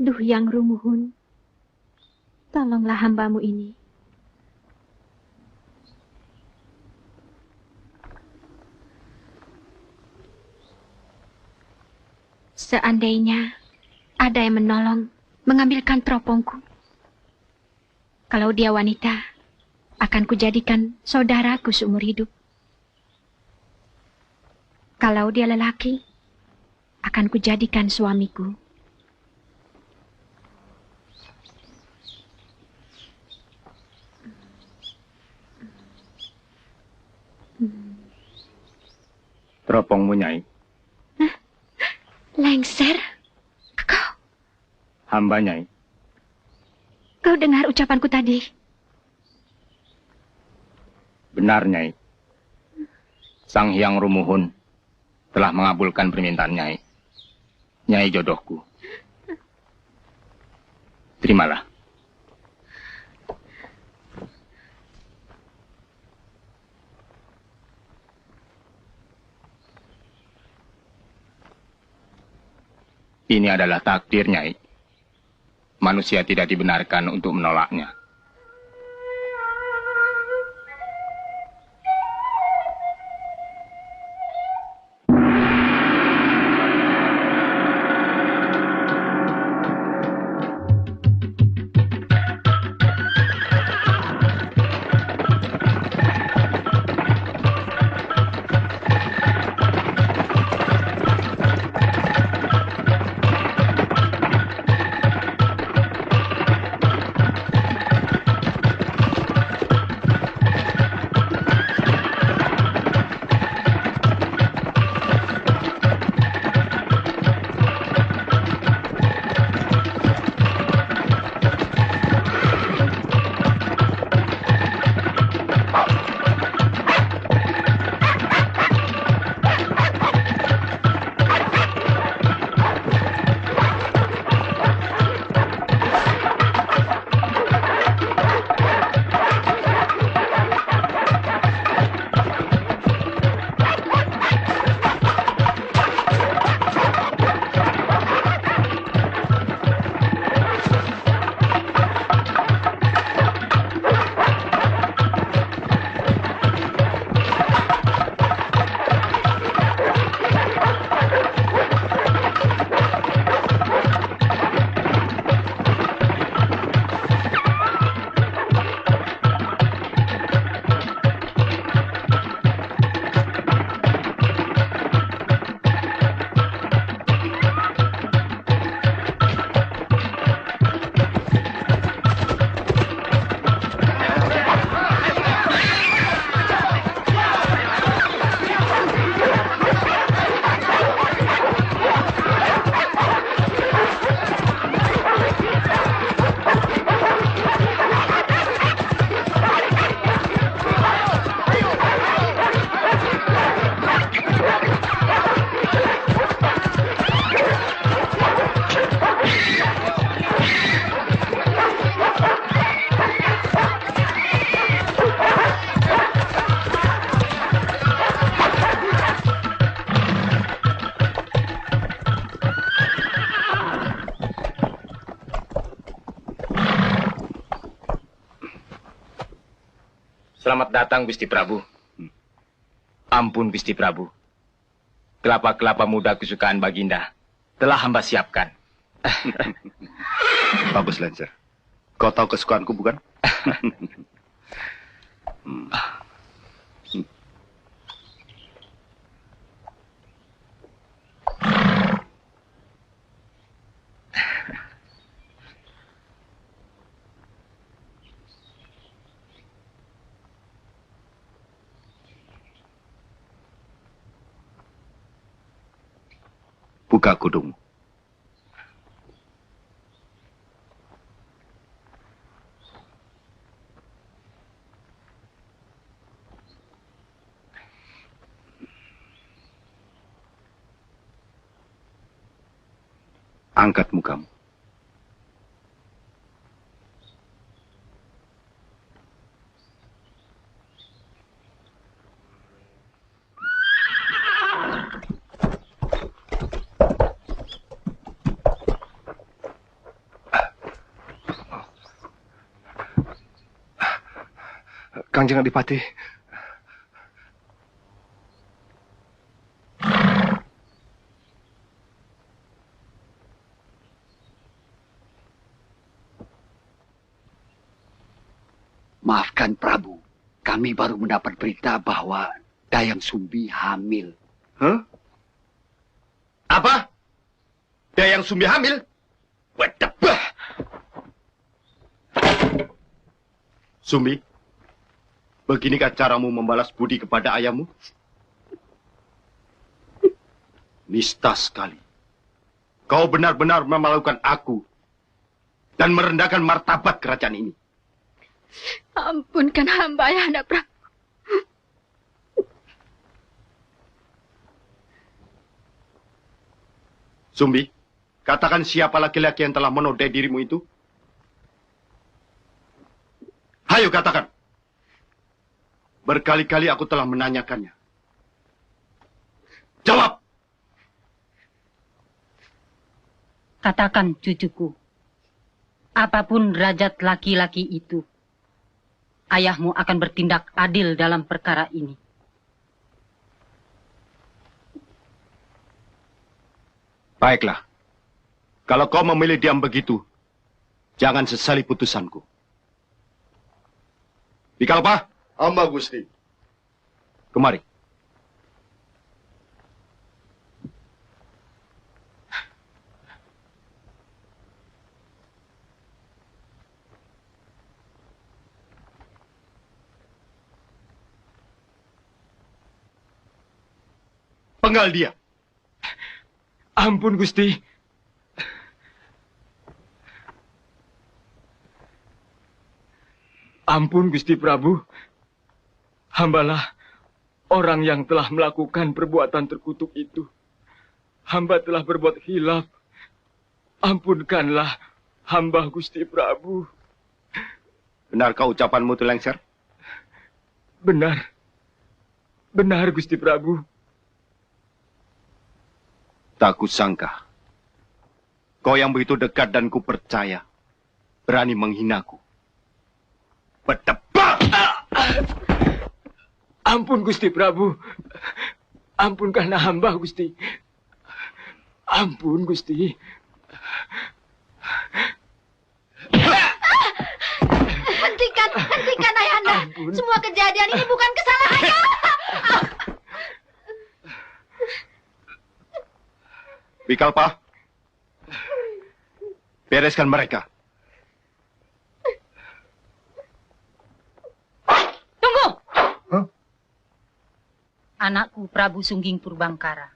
Duh Yang Rumuhun, tolonglah hambamu ini. Seandainya ada yang menolong mengambilkan teropongku, kalau dia wanita, akan kujadikan saudaraku seumur hidup. Kalau dia lelaki, akan kujadikan suamiku. Teropongmu, Nyai. Lengser? Kau? Hamba, Nyai. Kau dengar ucapanku tadi? Benar, Nyai. Sang Hyang Rumuhun telah mengabulkan permintaan Nyai. Nyai jodohku. Terimalah. Ini adalah takdir, Nyai. Manusia tidak dibenarkan untuk menolaknya. Selamat datang, Gusti Prabu. Ampun, Gusti Prabu. Kelapa-kelapa muda kesukaan Baginda telah hamba siapkan. Bagus, Lancer. Kau tahu kesukaanku, bukan? Buka kudungmu. Angkat mukamu. Kanjeng Adipati. Maafkan Prabu, kami baru mendapat berita bahwa Dayang Sumbi hamil. Hah? Apa? Dayang Sumbi hamil? Wedebah! Sumbi, beginikah caramu membalas budi kepada ayahmu? Nista sekali. Kau benar-benar memalukan aku dan merendahkan martabat kerajaan ini. Ampunkan hamba, Ayahanda Prabu. Sumbi, katakan siapa laki-laki yang telah menodai dirimu itu? Hayo katakan. Berkali-kali aku telah menanyakannya. Jawab! Katakan, cucuku. Apapun derajat laki-laki itu, ayahmu akan bertindak adil dalam perkara ini. Baiklah. Kalau kau memilih diam begitu, jangan sesali putusanku. Bikalpa? Hamba Gusti. Kemari. Penggal dia. Ampun, Gusti. Ampun, Gusti Prabu. Hambalah orang yang telah melakukan perbuatan terkutuk itu. Hamba telah berbuat hilaf. Ampunkanlah hamba, Gusti Prabu. Benarkah ucapanmu itu, Lengser? Benar. Benar, Gusti Prabu. Tak kusangka. Kau yang begitu dekat dan ku percaya, berani menghinaku. Berdebak! Ampun, Gusti Prabu. Ampunkanlah hamba, Gusti. Ampun, Gusti. Hentikan, Ayahanda. Ampun. Semua kejadian ini bukan kesalahannya. Bikalpa, bereskan mereka. Tunggu! Hah? Anakku Prabu Sungging Purbangkara,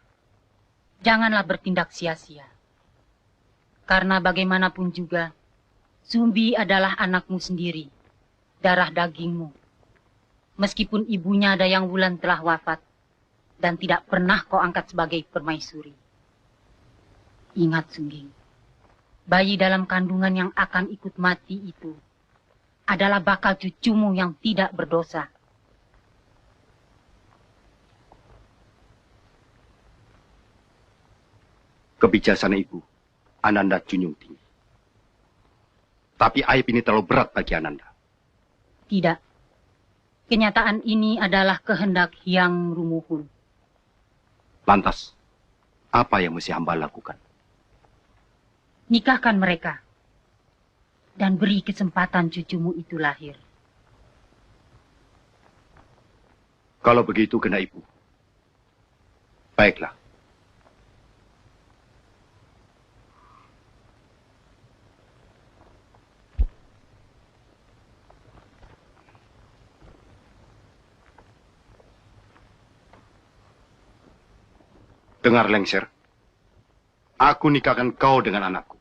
janganlah bertindak sia-sia. Karena bagaimanapun juga, Sumbi adalah anakmu sendiri, darah dagingmu. Meskipun ibunya Dayang Wulan telah wafat, dan tidak pernah kau angkat sebagai permaisuri. Ingat, Sungging, bayi dalam kandungan yang akan ikut mati itu adalah bakal cucumu yang tidak berdosa. Kebijaksanaan ibu, Ananda junjung tinggi. Tapi aib ini terlalu berat bagi Ananda. Tidak. Kenyataan ini adalah kehendak Hyang Rumuhun. Lantas, apa yang mesti hamba lakukan? Nikahkan mereka. Dan beri kesempatan cucumu itu lahir. Kalau begitu kena ibu. Baiklah. Dengar, Lengser. Aku nikahkan kau dengan anakku.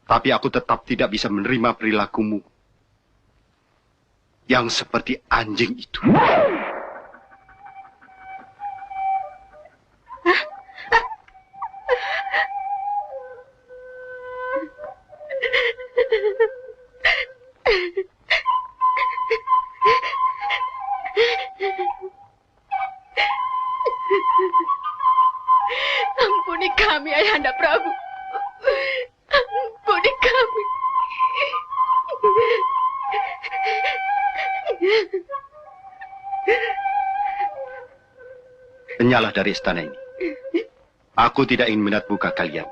Tapi aku tetap tidak bisa menerima perilakumu yang seperti anjing itu. Ampuni kami, Ayahanda Prabu. Ampuni kami. Penyalah dari istana ini. Aku tidak ingin melihat muka kalian.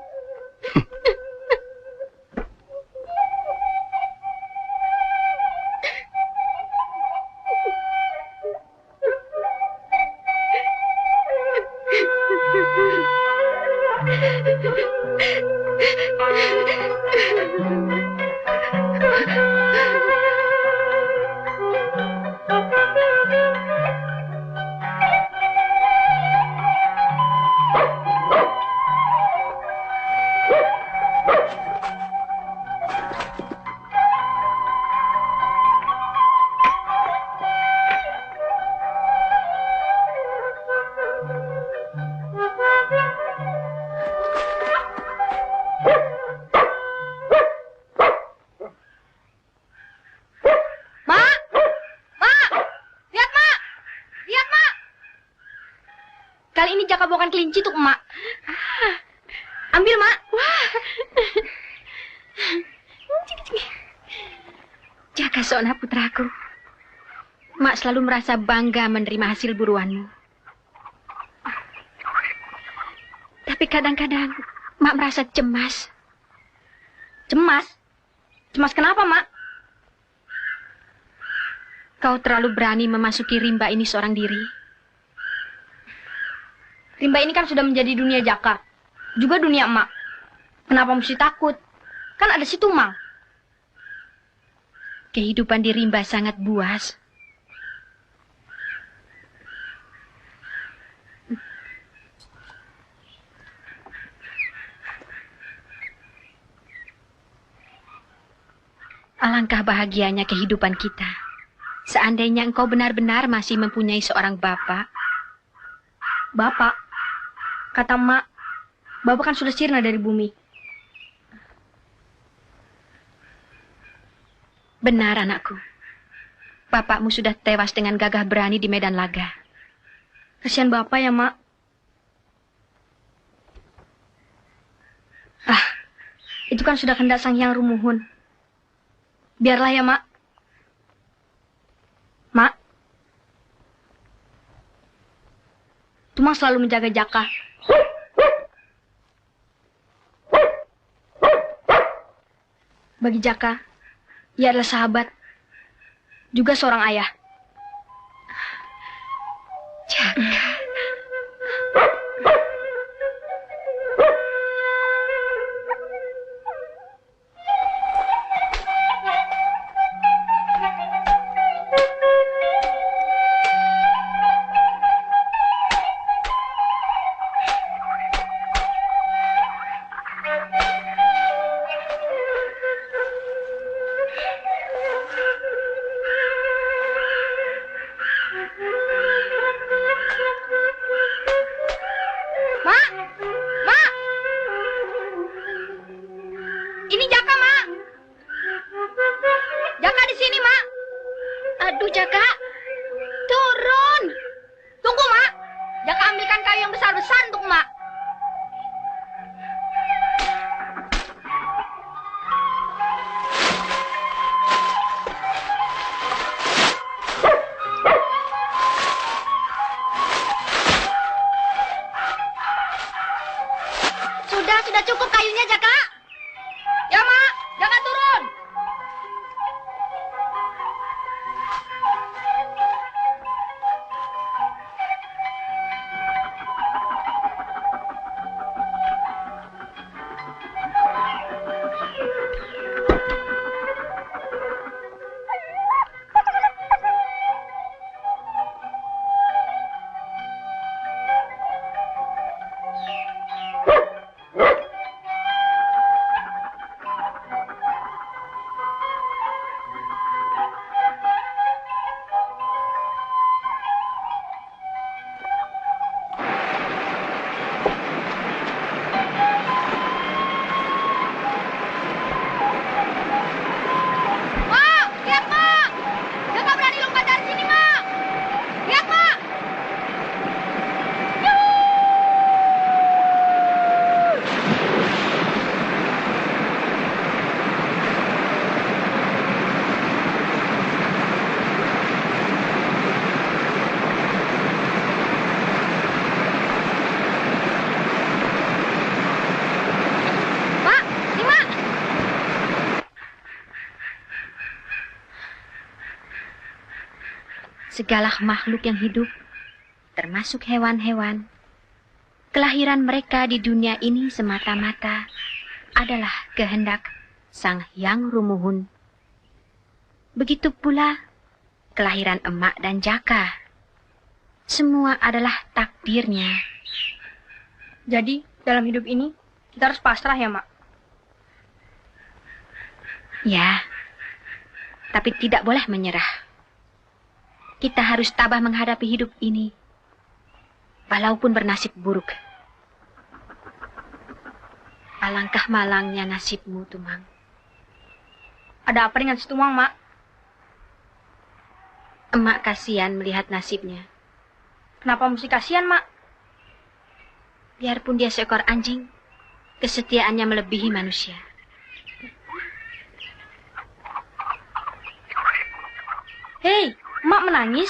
Kali ini Jaka bawakan kelinci untuk emak. Ambil, Mak. Wah. Jaka Sona putraku. Mak selalu merasa bangga menerima hasil buruanmu. Tapi kadang-kadang Mak merasa cemas. Cemas? Cemas kenapa, Mak? Kau terlalu berani memasuki rimba ini seorang diri. Rimba ini kan sudah menjadi dunia Jaka. Juga dunia emak. Kenapa mesti takut? Kan ada si Tumang. Kehidupan di rimba sangat buas. Alangkah bahagianya kehidupan kita. Seandainya engkau benar-benar masih mempunyai seorang bapak. Bapak? Kata emak, bapak kan sudah sirna dari bumi. Benar, anakku. Bapakmu sudah tewas dengan gagah berani di medan laga. Kasihan bapak ya, Mak. Ah, itu kan sudah kehendak Sang Hyang Rumuhun. Biarlah ya, Mak. Mak. Tumang selalu menjaga Jaka. Bagi Jaka, ia adalah sahabat, juga seorang ayah. Jaka. sudah cukup kayunya, Jaka? Ya, Mak. Jangan turun. Segala makhluk yang hidup, termasuk hewan-hewan, kelahiran mereka di dunia ini semata-mata adalah kehendak Sang Hyang Rumuhun. Begitu pula kelahiran Emak dan Jaka. Semua adalah takdirnya. Jadi, dalam hidup ini, kita harus pasrah ya, Mak? Ya, tapi tidak boleh menyerah. Kita harus tabah menghadapi hidup ini, walaupun bernasib buruk. Alangkah malangnya nasibmu, Tumang. Ada apa dengan si Tumang, Mak? Emak kasihan melihat nasibnya. Kenapa mesti kasihan, Mak? Biarpun dia seekor anjing, kesetiaannya melebihi manusia. Hei, Mak menangis?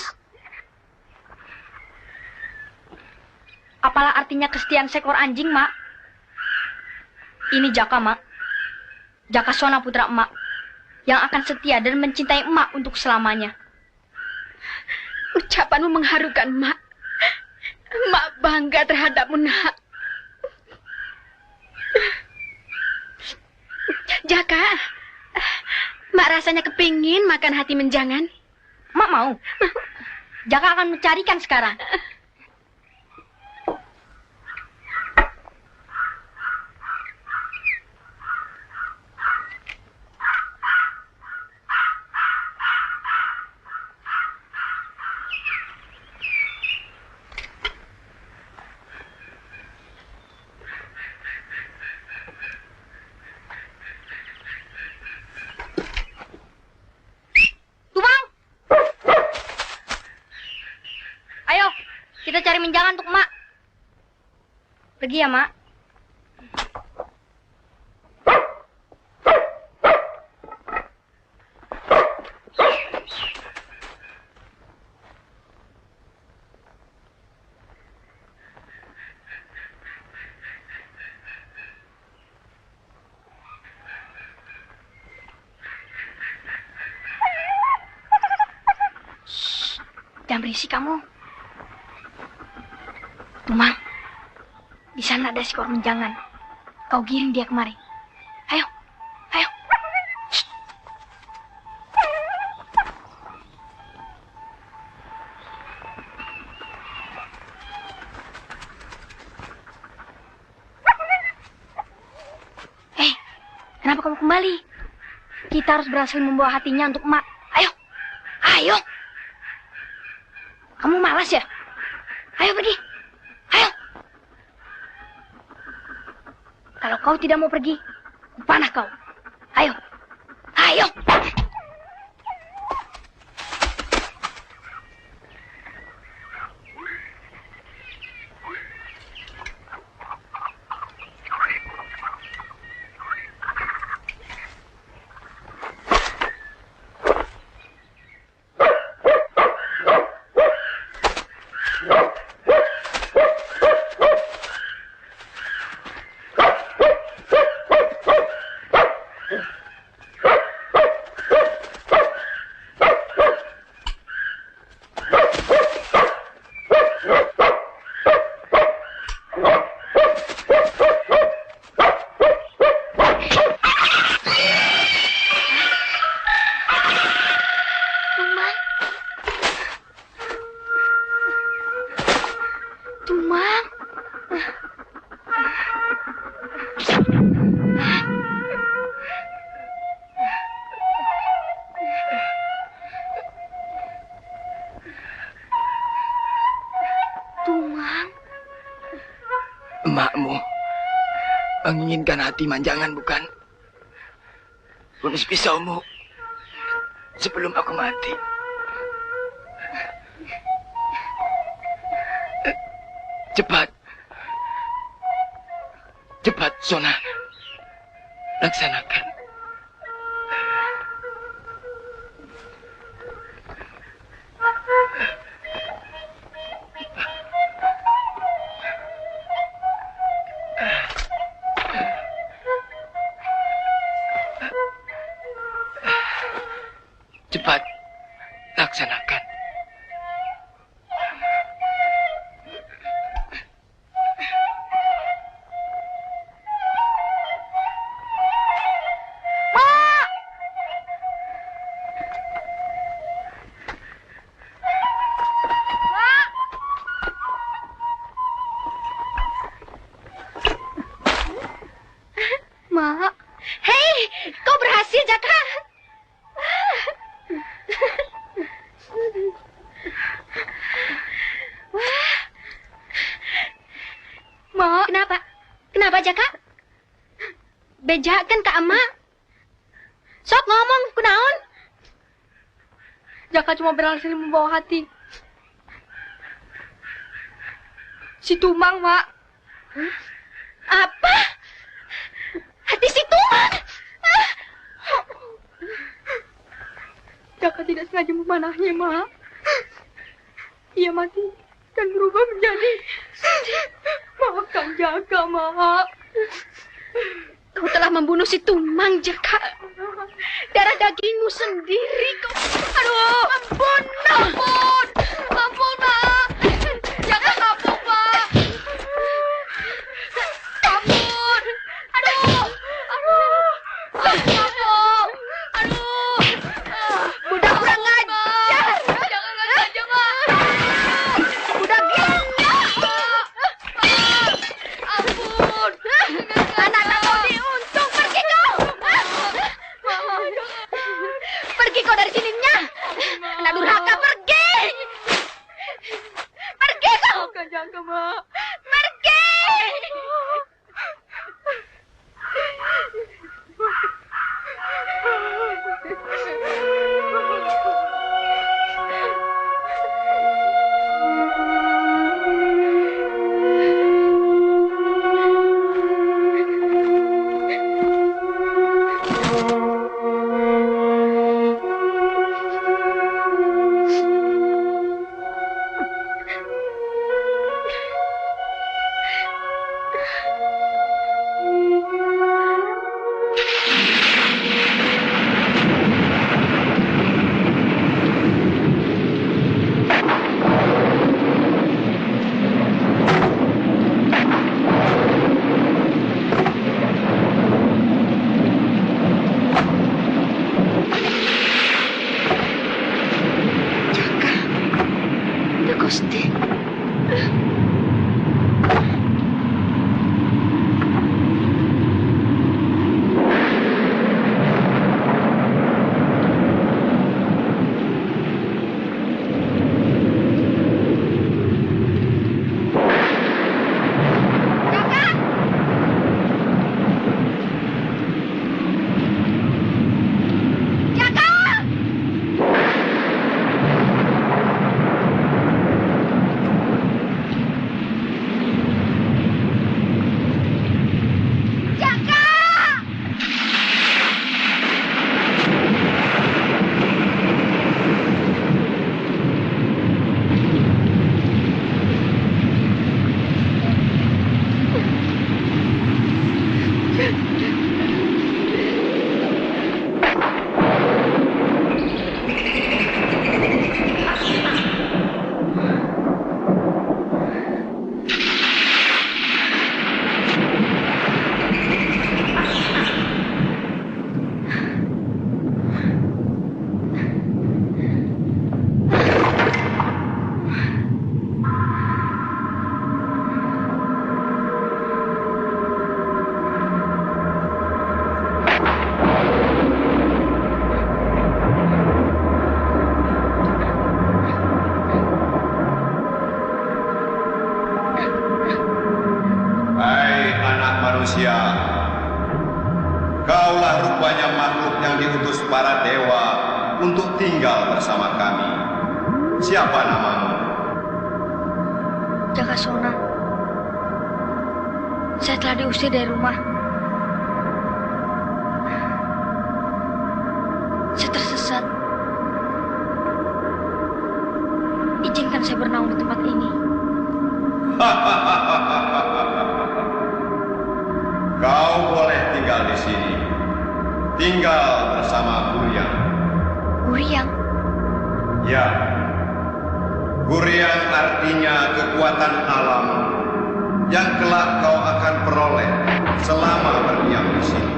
Apalah artinya kesetiaan seekor anjing, Mak? Ini Jaka, Mak. Jaka Sona putra Emak, yang akan setia dan mencintai Emak untuk selamanya. Ucapanmu mengharukan, Mak. Emak bangga terhadapmu, Nak. Jaka, Mak rasanya kepingin makan hati menjangan. Mak mau. Jaka akan mencarikan sekarang. Kita cari menjangan untuk Mak. Pergi ya, Mak. Shh, jangan berisik kamu. Tumang, di sana ada seekor menjangan. Kau giring dia kemari. Ayo, ayo. Shh. Kenapa kamu kembali? Kita harus berhasil membawa hatinya untuk Mak. Ayo, ayo. Kamu malas ya? Ayo pergi. Kalau kau tidak mau pergi, panah kau. Ayo, ayo. Tumang. Tumang. Emakmu menginginkan hati manjangan, bukan? Bunuh pisaumu sebelum aku mati. Cepat. Cepat, Sona. Laksanakan. Cepat. Laksanakan. Mak. Hei, kau berhasil, Jaka. Mak. Kenapa? Kenapa, Jaka? Bejak kan Kak Emak? Sok ngomong, kunaon? Jaka cuma berhasil membawa hati si Tumang, Mak. Apa? Hati si Tumang? Jaka tidak sengaja memanahnya, Mak. Ia mati dan berubah menjadi... Maafkan Jaka, Mak. Kau telah membunuh si Tumang, Jaka. Darah dagingmu sendiri kau. Aduh, ampun, ampun. Ampun, Mak. Jaka kapok, Mak. Ampun. Aduh. Aduh. Kapok. Aduh. Budak kurang ngajar. Jangan aja, Mak. Budak gila. Ampun. Anak tak mau diuntung. Pergi kau. Pergi kau dari sininya. Anak durhaka, pergi. Pergi kau. Bukan Jaka, Mak. Pergi. Gusti. manusia. Kaulah rupanya makhluk yang diutus para dewa untuk tinggal bersama kami. Siapa namamu? Jakasona. Saya telah diusir dari rumah. Saya tersesat. Izinkan saya bernaung di tempat ini. Kau boleh tinggal di sini. Tinggal bersama Gurian. Gurian? Ya. Gurian artinya kekuatan alam yang kelak kau akan peroleh selama berdiam di sini.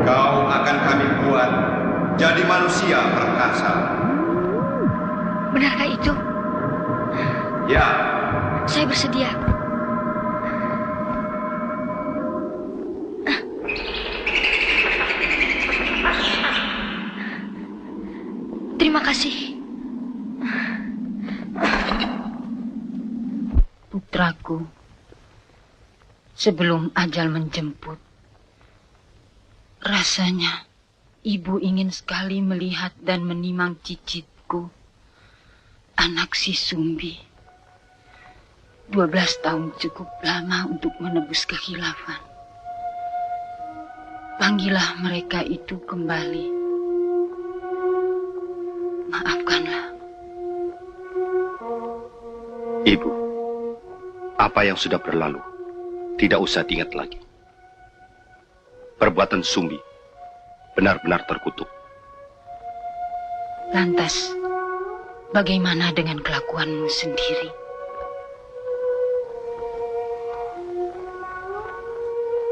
Kau akan kami buat jadi manusia perkasa. Benarkah itu? Ya. Saya bersedia. Terima kasih. Putraku, sebelum ajal menjemput, rasanya ibu ingin sekali melihat dan menimang cicitku, anak si Sumbi. 12 tahun cukup lama untuk menebus kekhilafan. Panggillah mereka itu kembali. Maafkanlah. Ibu, apa yang sudah berlalu tidak usah diingat lagi. Perbuatan Sumbi benar-benar terkutuk. Lantas, bagaimana dengan kelakuanmu sendiri?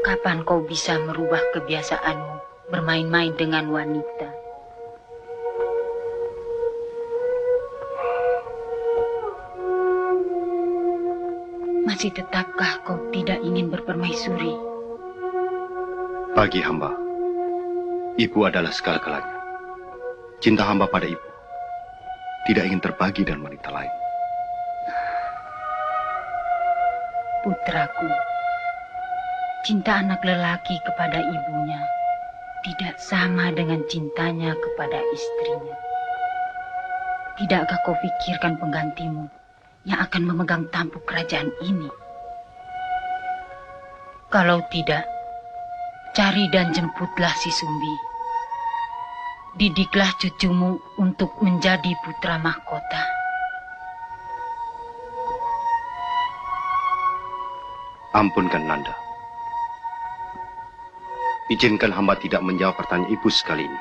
Kapan kau bisa merubah kebiasaanmu bermain-main dengan wanita? Masih tetapkah kau tidak ingin berpermaisuri? Bagi hamba, ibu adalah segala-galanya. Cinta hamba pada ibu tidak ingin terbagi dengan wanita lain. Putraku, cinta anak lelaki kepada ibunya tidak sama dengan cintanya kepada istrinya. Tidakkah kau pikirkan penggantimu yang akan memegang tampuk kerajaan ini? Kalau tidak, cari dan jemputlah si Sumbi. Didiklah cucumu untuk menjadi putra mahkota. Ampunkan Nanda. Izinkan hamba tidak menjawab pertanyaan ibu sekali ini.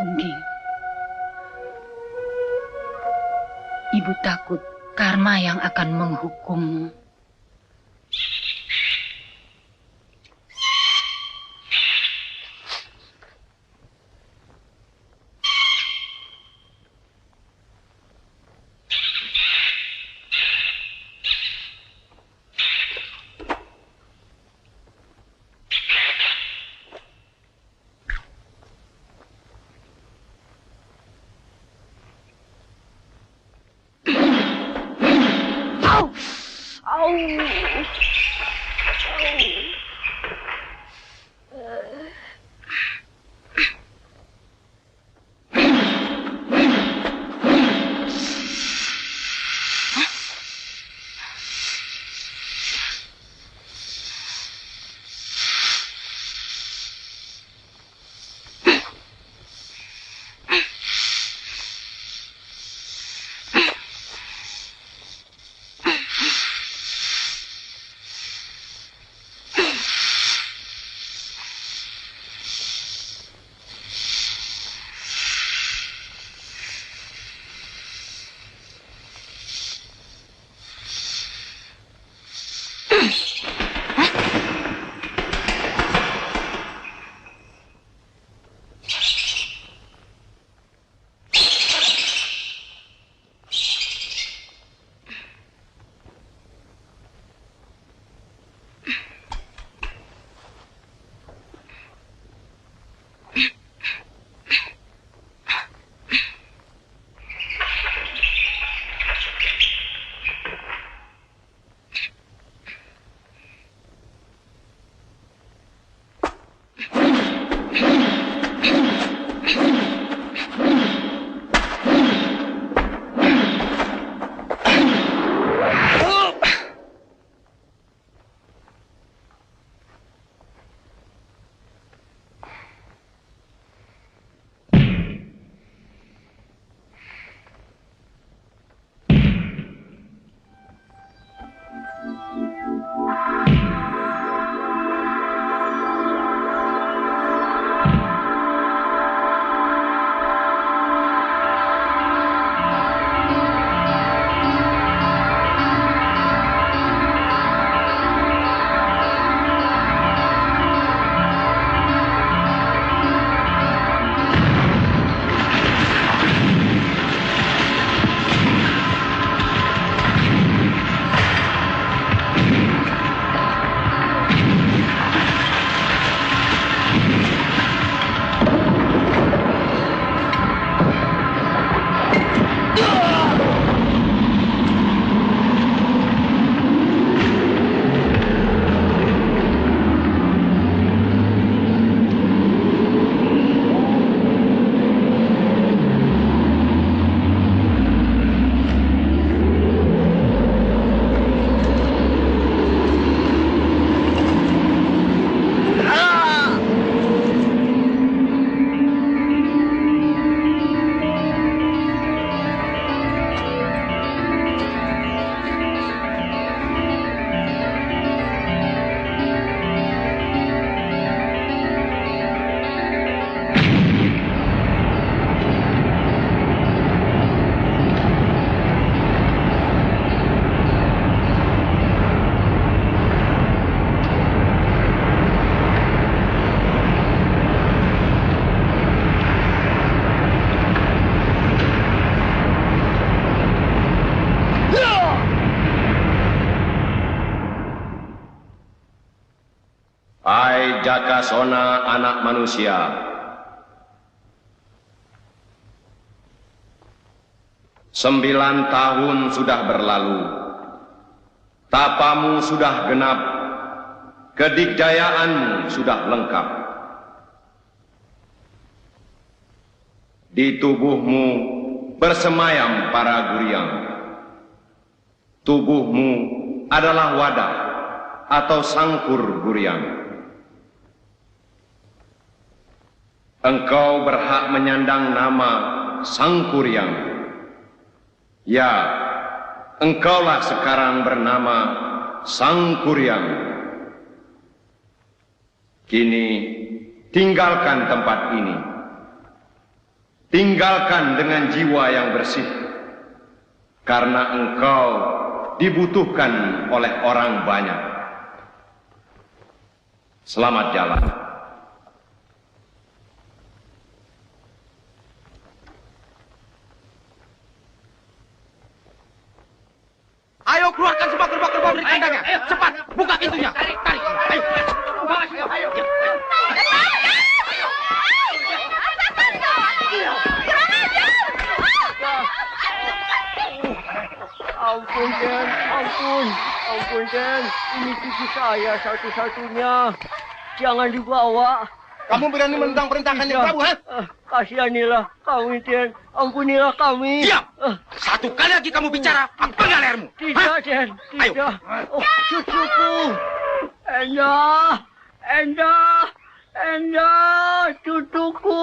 Sumbi, ibu takut karma yang akan menghukummu. Jakasona anak manusia, Sembilan tahun sudah berlalu, tapamu sudah genap, kedikdayaanmu sudah lengkap. Di tubuhmu bersemayam para guryang. Tubuhmu adalah wadah atau sangkur guryang. Engkau berhak menyandang nama Sangkuryang. Ya, engkaulah sekarang bernama Sangkuryang. Kini tinggalkan tempat ini. Tinggalkan dengan jiwa yang bersih. Karena engkau dibutuhkan oleh orang banyak. Selamat jalan. Ayo keluarkan semua kerbau-kerbau dari kandangnya. Cepat, buka pintunya. Tarik. Ayo. Ampun, Den. Ampun, Den. Ini cucu saya satu-satunya. Jangan dibawa. Kamu berani menentang perintah Kanjeng Prabu, ha? Kasihanilah kami, Den. Ampunilah kami. Diam! Satu kali lagi kamu bicara, apa lehermu? Tidak, Den. Tidak. Oh, cucuku. Enda, cucuku.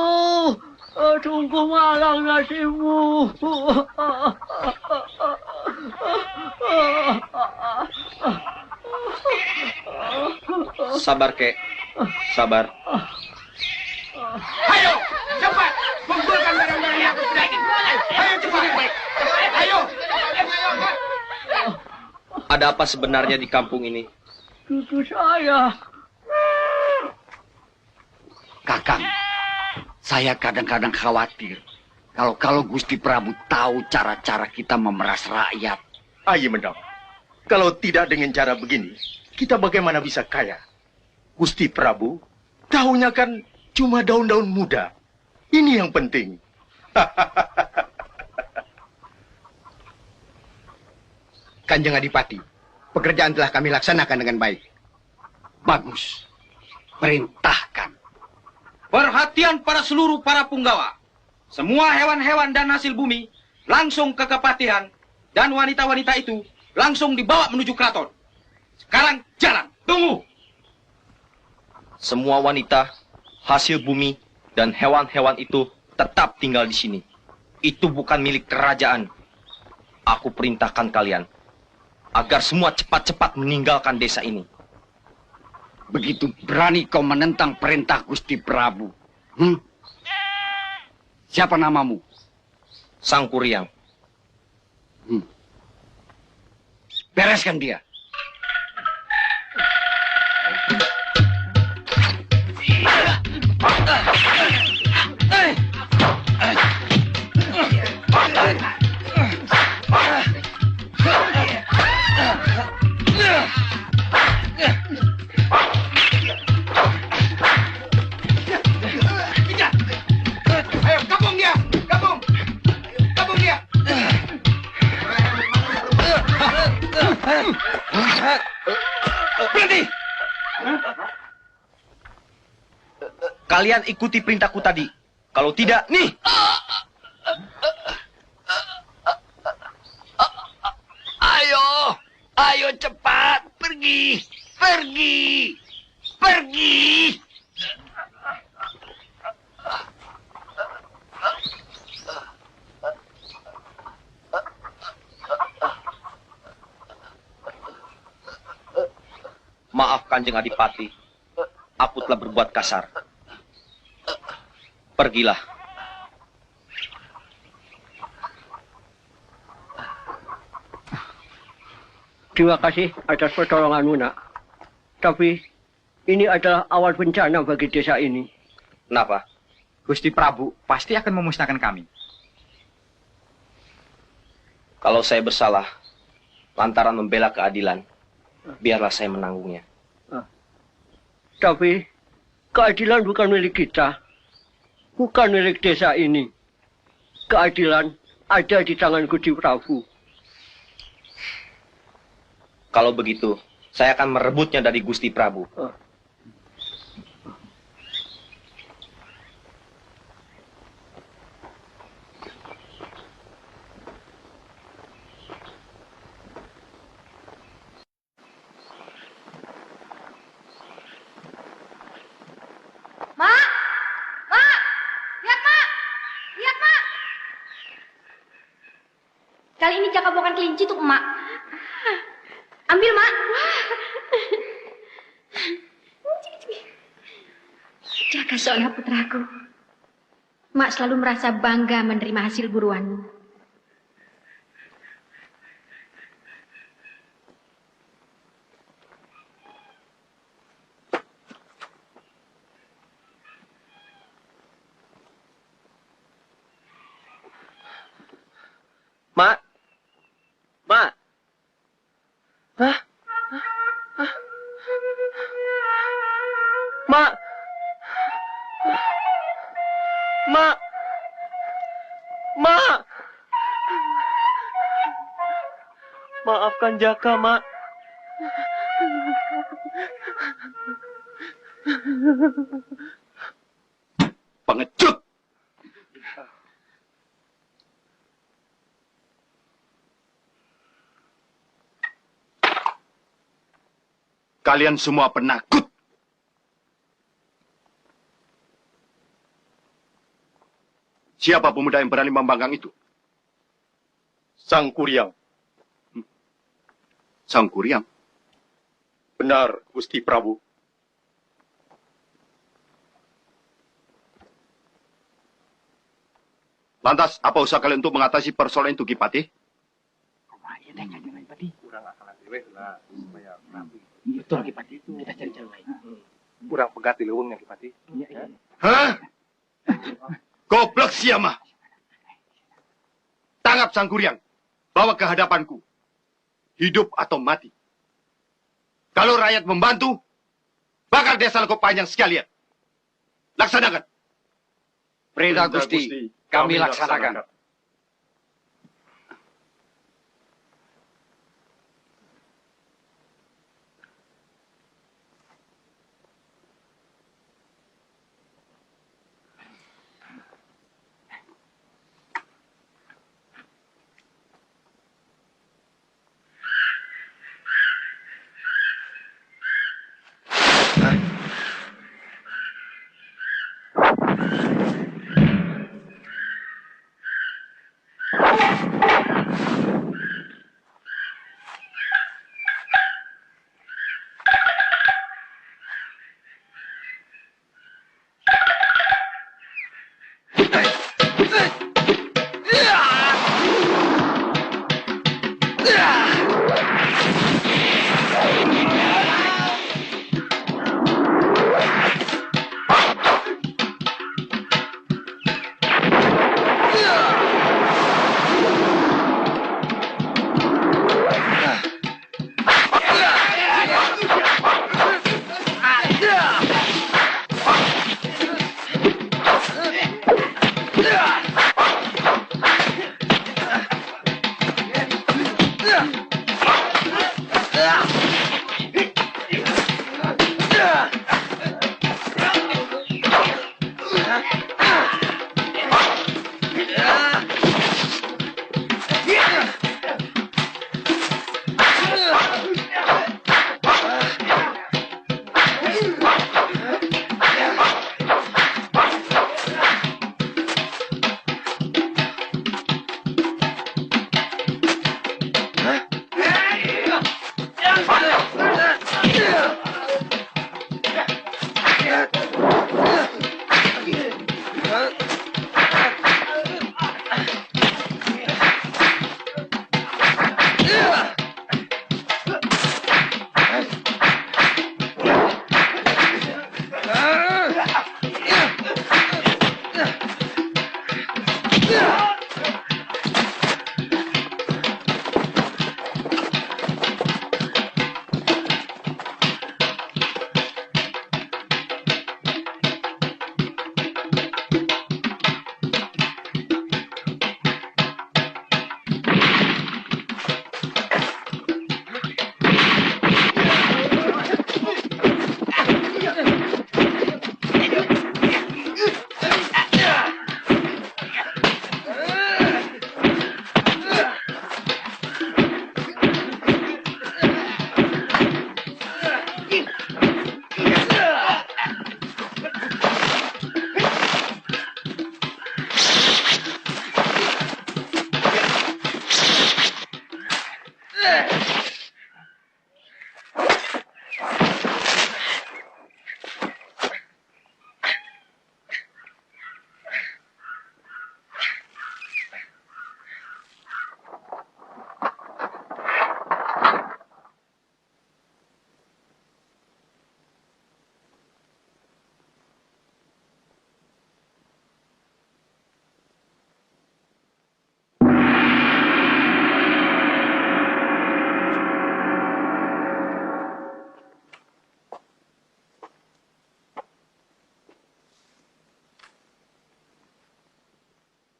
Tunggu malam nasibmu. Sabar, Kek. Sabar. Ayo, cepat! Kumpulkan barang-barang yang aku sudah ingin. Ayo, cepat! Ayo! Ada apa sebenarnya di kampung ini? Cucu saya. Kakang, saya kadang-kadang khawatir kalau Gusti Prabu tahu cara-cara kita memeras rakyat. Ayo, Mendang. Kalau tidak dengan cara begini, kita bagaimana bisa kaya? Gusti Prabu, tahunya kan cuma daun-daun muda. Ini yang penting. Kanjeng Adipati, pekerjaan telah kami laksanakan dengan baik. Bagus. Perintahkan. Perhatian para seluruh para punggawa. Semua hewan-hewan dan hasil bumi langsung ke kepatihan dan wanita-wanita itu langsung dibawa menuju keraton. Sekarang jalan. Tunggu. Semua wanita, hasil bumi, dan hewan-hewan itu tetap tinggal di sini. Itu bukan milik kerajaan. Aku perintahkan kalian agar semua cepat-cepat meninggalkan desa ini. Begitu berani kau menentang perintah Gusti Prabu. Siapa namamu? Sangkuryang. Bereskan dia. Ayo, gabung dia! Gabung dia! Berhenti! Kalian ikuti perintahku tadi. Kalau tidak, nih! Ayo cepat, pergi! Maaf Kanjeng Adipati, aku telah berbuat kasar. Pergilah. Terima kasih atas pertolonganmu, Nak. Tapi ini adalah awal bencana bagi desa ini. Kenapa? Gusti Prabu pasti akan memusnahkan kami. Kalau saya bersalah, lantaran membela keadilan, biarlah saya menanggungnya. Tapi Keadilan bukan milik kita. Bukan milik desa ini. Keadilan ada di tangan Gusti Prabu. Kalau begitu, saya akan merebutnya dari Gusti Prabu. Mak! Mak! Lihat, Mak! Lihat, Mak! Kali ini Jaka bukan kelinci tuh, Mak. Ambil, Mak. Jaka Sona putraku. Mak selalu merasa bangga menerima hasil buruanmu. Mak. Mak. Hah? Mak. Mak. Mak. Maafkan Jaka, Mak. Pengecut! Kalian semua penakut. Siapa pemuda yang berani membanggang itu? Sang Kuryang. Sang Kuryang? Benar, Gusti Prabu. Lantas, apa usaha kalian untuk mengatasi persoalan itu, Ki Patih? Betul, Ki Patih. Kita cari jalan lain. Kurang pegat di lewengnya, Ki Patih. Hah? Goblok siama! Tangkap Sang Kuryang. Bawa ke hadapanku. Hidup atau mati. Kalau rakyat membantu, bakar desa Lekuk Panjang sekalian. Laksanakan. Perintah Gusti, kami laksanakan.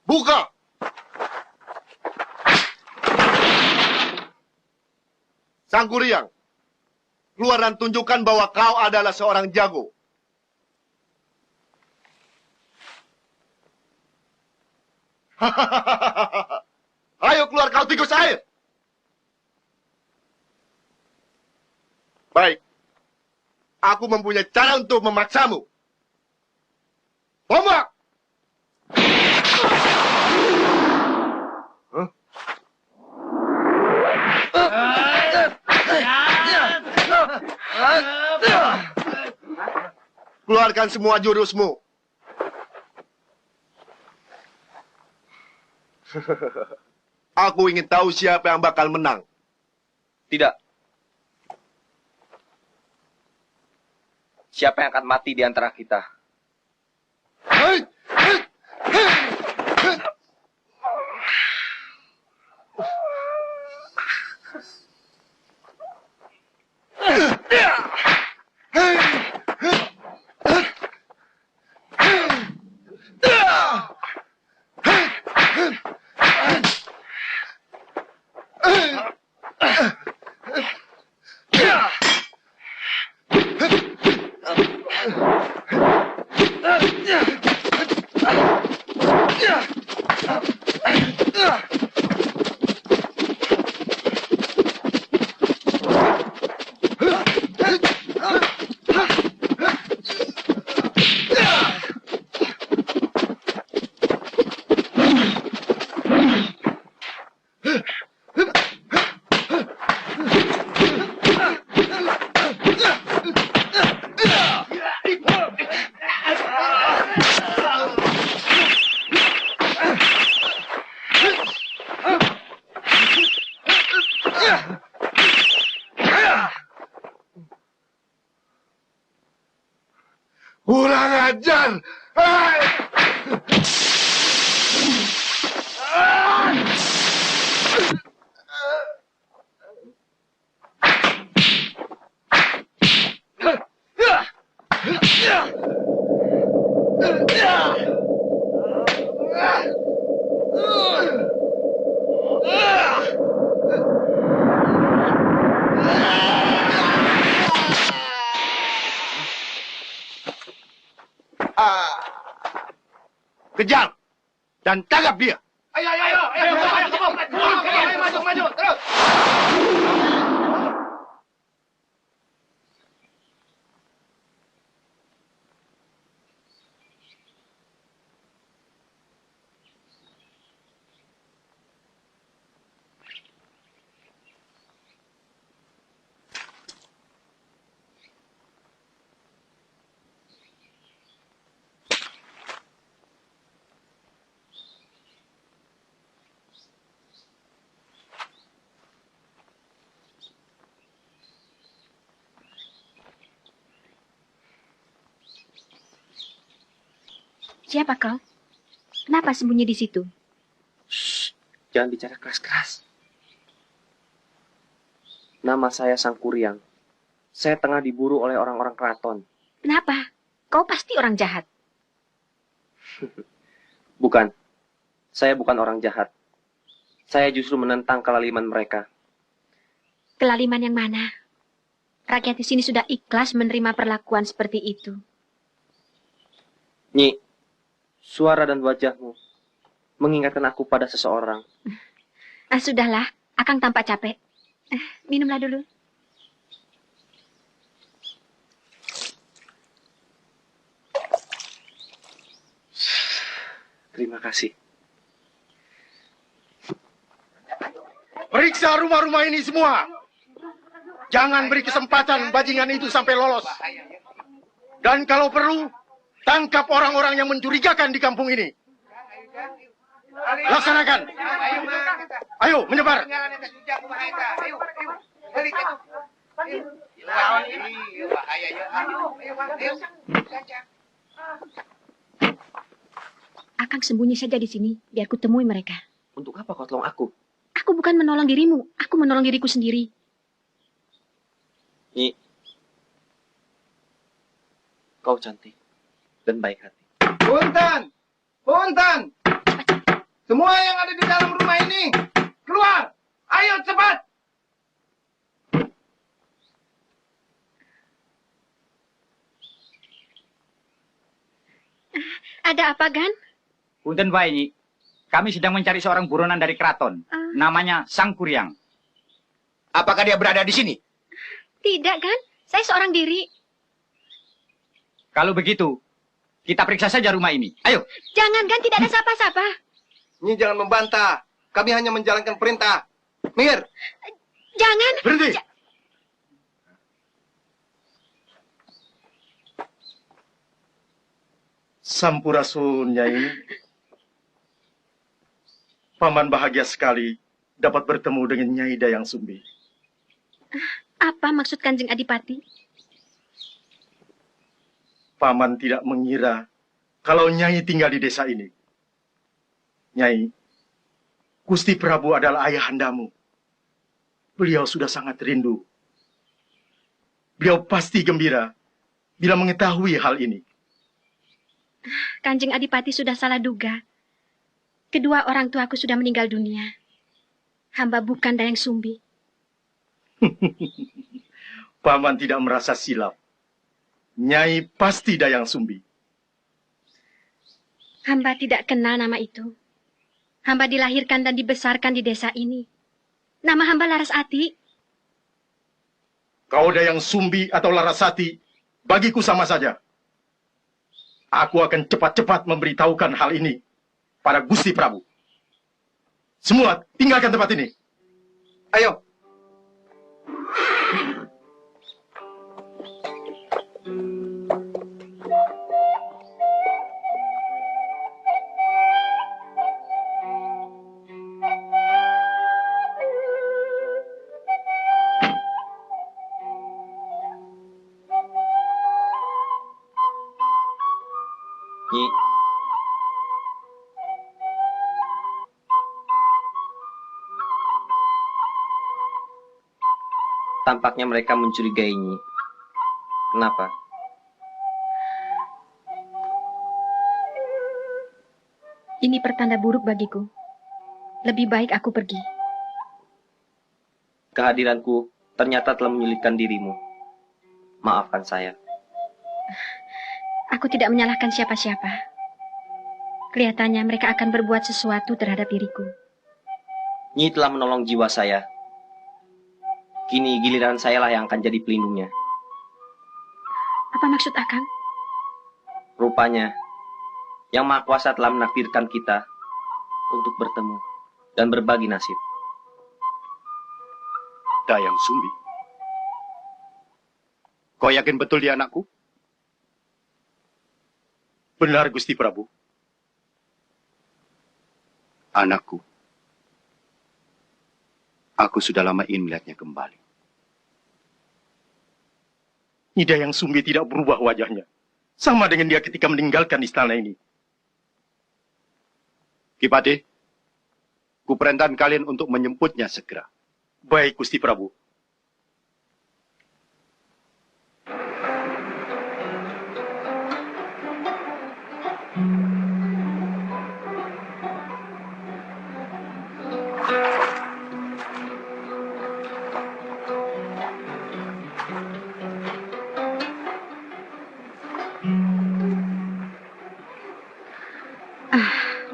Buka! Sang Kuryang, keluar dan tunjukkan bahwa kau adalah seorang jago. Ayo keluar kau tikus air. Baik. Aku mempunyai cara untuk memaksamu. Tombak! Huh? Keluarkan semua jurusmu. Aku ingin tahu siapa yang bakal menang. Tidak. Siapa yang akan mati di antara kita? Kurang ajar! Hai! Kejar dan tangkap dia. Ayo, maju, terus. Siapa kau? Kenapa sembunyi di situ? Shh, jangan bicara keras-keras. Nama saya Sang Kuryang. Saya tengah diburu oleh orang-orang keraton. Kenapa? Kau pasti orang jahat. Bukan. Saya bukan orang jahat. Saya justru menentang kelaliman mereka. Kelaliman yang mana? Rakyat di sini sudah ikhlas menerima perlakuan seperti itu. Nyi, suara dan wajahmu mengingatkan aku pada seseorang. Sudahlah, Akang tampak capek. Minumlah dulu. Terima kasih. Periksa rumah-rumah ini semua. Jangan beri kesempatan bajingan itu sampai lolos. Dan kalau perlu, tangkap orang-orang yang mencurigakan di kampung ini. Laksanakan. Ayo, menyebar. Akang sembunyi saja di sini, biar ku temui mereka. Untuk apa kau tolong aku? Aku bukan menolong dirimu, aku menolong diriku sendiri. Nyi, kau cantik dan baik hati. Punten! Punten! Semua yang ada di dalam rumah ini, keluar! Ayo cepat! Ada apa, Gan? Punten Pak Nyi, kami sedang mencari seorang buronan dari keraton. Namanya Sang Kuryang. Apakah dia berada di sini? Tidak, Gan. Saya seorang diri. Kalau begitu, kita periksa saja rumah ini. Ayo. Jangan, Gan. Tidak ada sapa-sapa. Ini jangan membantah. Kami hanya menjalankan perintah. Minggir. Jangan. Berhenti. Sampurasun, Nyai. Paman bahagia sekali dapat bertemu dengan Nyai Dayang Sumbi. Apa maksud Kanjeng Adipati? Paman tidak mengira kalau Nyai tinggal di desa ini. Nyai, Gusti Prabu adalah ayahandamu. Beliau sudah sangat rindu. Beliau pasti gembira bila mengetahui hal ini. Kanjeng Adipati sudah salah duga. Kedua orang tuaku sudah meninggal dunia. Hamba bukan Dayang Sumbi. Paman tidak merasa silap. Nyai pasti Dayang Sumbi. Hamba tidak kenal nama itu. Hamba dilahirkan dan dibesarkan di desa ini. Nama hamba Larasati. Kau Dayang Sumbi atau Larasati, bagiku sama saja. Aku akan cepat-cepat memberitahukan hal ini pada Gusti Prabu. Semua tinggalkan tempat ini. Ayo. Nyi, tampaknya mereka mencurigai Nyi. Kenapa? Ini pertanda buruk bagiku. Lebih baik aku pergi. Kehadiranku ternyata telah menyulitkan dirimu. Maafkan saya. Aku tidak menyalahkan siapa-siapa. Kelihatannya mereka akan berbuat sesuatu terhadap diriku. Nyi telah menolong jiwa saya. Kini giliran sayalah yang akan jadi pelindungnya. Apa maksud Akang? Rupanya, Yang Maha Kuasa telah menakdirkan kita untuk bertemu dan berbagi nasib. Dayang Sumbi. Kau yakin betul dia anakku? Benar, Gusti Prabu. Anakku. Aku sudah lama ingin melihatnya kembali. Nyi Dayang Sumbi tidak berubah wajahnya. Sama dengan dia ketika meninggalkan istana ini. Kipati, kuperintahkan kalian untuk menjemputnya segera. Baik, Gusti Prabu.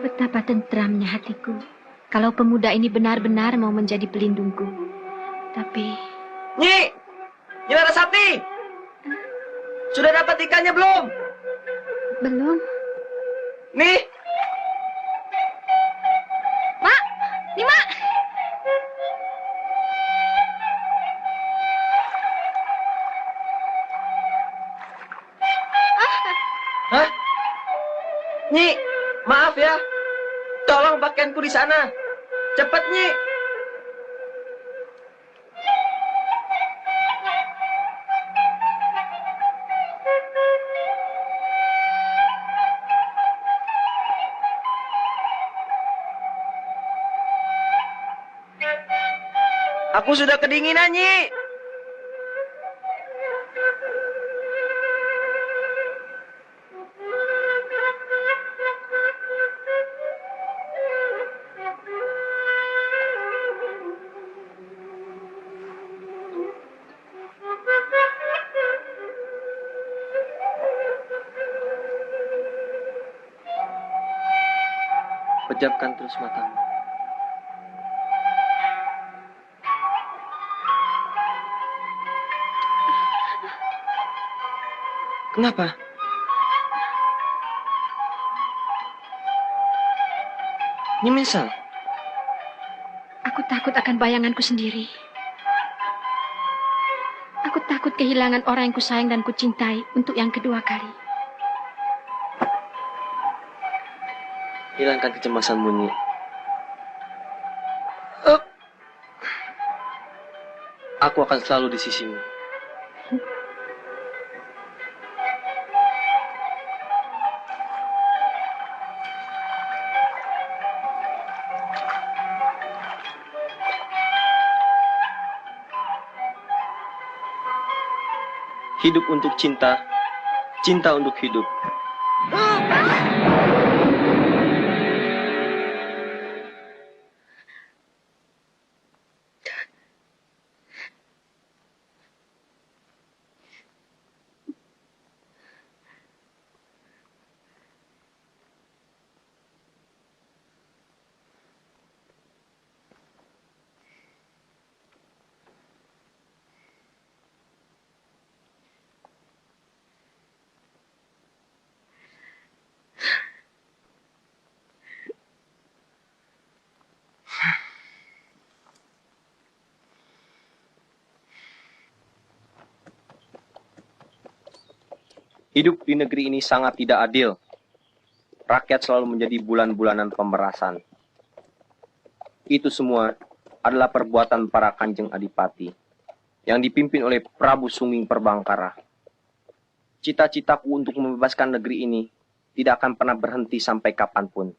Betapa tentramnya hatiku kalau pemuda ini benar-benar mau menjadi pelindungku. Tapi... Nyi! Nyi Larasati! Sudah dapat ikannya belum? Belum. Nih! Mak! Nih, Mak! Hah? Nyi, maaf ya. Tolong pakaianku di sana. Cepat, Nyi. Aku sudah kedinginan, Nyi. Pejamkan terus matamu. Kenapa? Nyemesal. Aku takut akan bayanganku sendiri. Aku takut kehilangan orang yang kusayang dan kucintai untuk yang kedua kali. Hilangkan kecemasanmu, Nyi. Aku akan selalu di sisimu. Hidup untuk cinta, cinta untuk hidup. Hidup di negeri ini sangat tidak adil. Rakyat selalu menjadi bulan-bulanan pemerasan. Itu semua adalah perbuatan para Kanjeng Adipati yang dipimpin oleh Prabu Sunging Perbangkara. Cita-citaku untuk membebaskan negeri ini tidak akan pernah berhenti sampai kapanpun.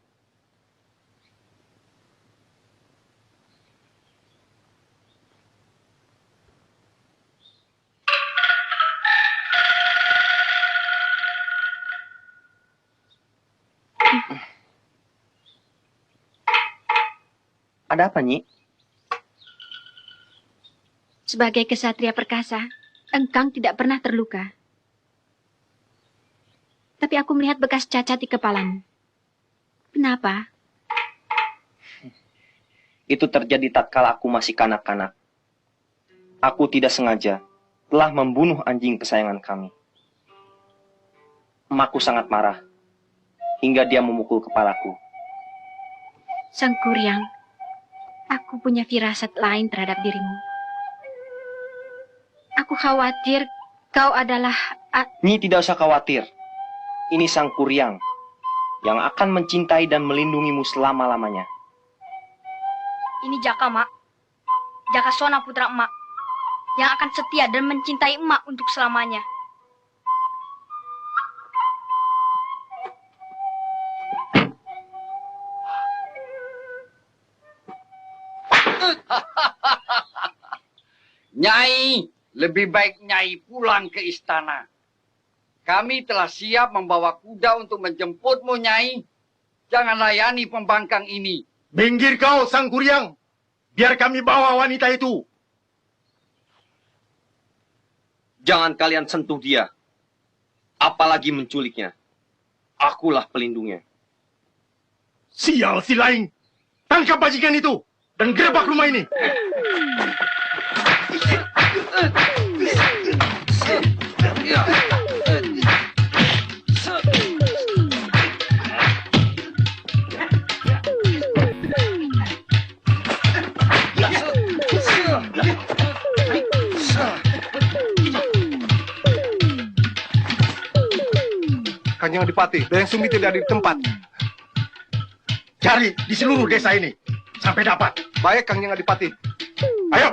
Ada apa, Nyi? Sebagai kesatria perkasa, engkang tidak pernah terluka. Tapi aku melihat bekas cacat di kepalamu. Kenapa? Itu terjadi tatkala aku masih kanak-kanak. Aku tidak sengaja telah membunuh anjing kesayangan kami. Emakku sangat marah, hingga dia memukul kepalaku. Sang Kuryang, aku punya firasat lain terhadap dirimu. Aku khawatir kau adalah... Nyi tidak usah khawatir. Ini Sang Kuryang yang akan mencintai dan melindungimu selama-lamanya. Ini Jaka, Mak. Jaka Sona putra emak. Yang akan setia dan mencintai emak untuk selamanya. Nyai, lebih baik Nyai pulang ke istana. Kami telah siap membawa kuda untuk menjemputmu, Nyai. Jangan layani pembangkang ini. Minggir kau, Sang Kuryang. Biar kami bawa wanita itu. Jangan kalian sentuh dia. Apalagi menculiknya. Akulah pelindungnya. Sial si Laing. Tangkap bajingan itu. Dan gerbak rumah ini. Kanjeng Adipati, Dayang Sumi tidak ada di tempat. Cari di seluruh desa ini. Sampai dapat. Baik, Kanjeng Adipati. Ayo.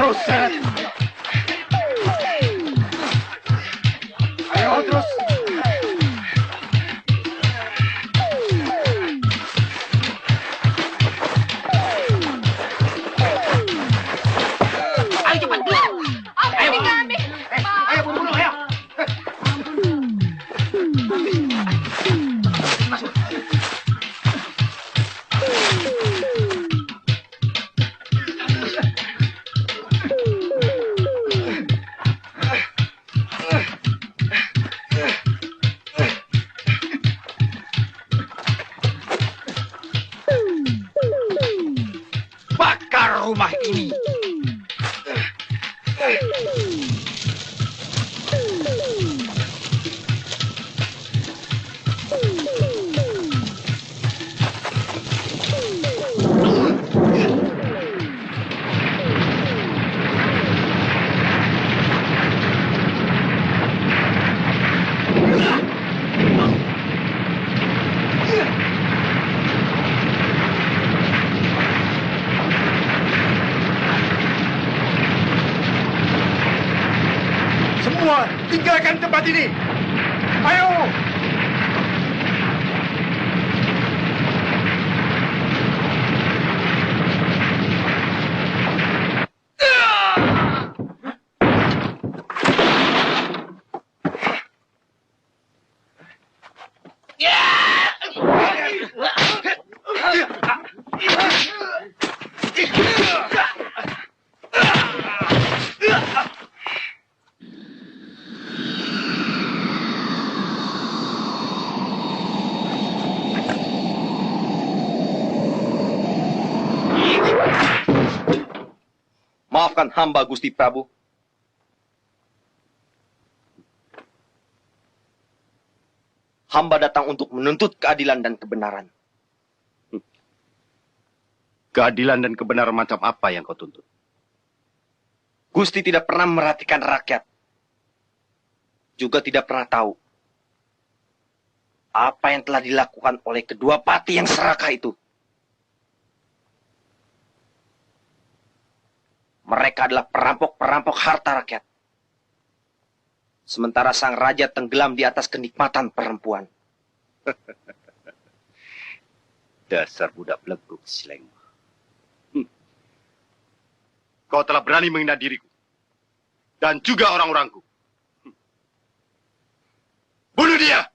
Terus seret. Ayo terus. Ayo cepat. Ayo kami. Ayo bunuh ayo. Bakar rumah ini. Semua tinggalkan tempat ini. Ayo. Maafkan hamba, Gusti Prabu. Hamba datang untuk menuntut keadilan dan kebenaran. Keadilan dan kebenaran macam apa yang kau tuntut? Gusti tidak pernah merhatikan rakyat. Juga tidak pernah tahu apa yang telah dilakukan oleh kedua pati yang serakah itu. Mereka adalah perampok-perampok harta rakyat. Sementara sang raja tenggelam di atas kenikmatan perempuan. Dasar budak beleguk, Sileng. Kau telah berani menghina diriku. Dan juga orang-orangku. Bunuh dia!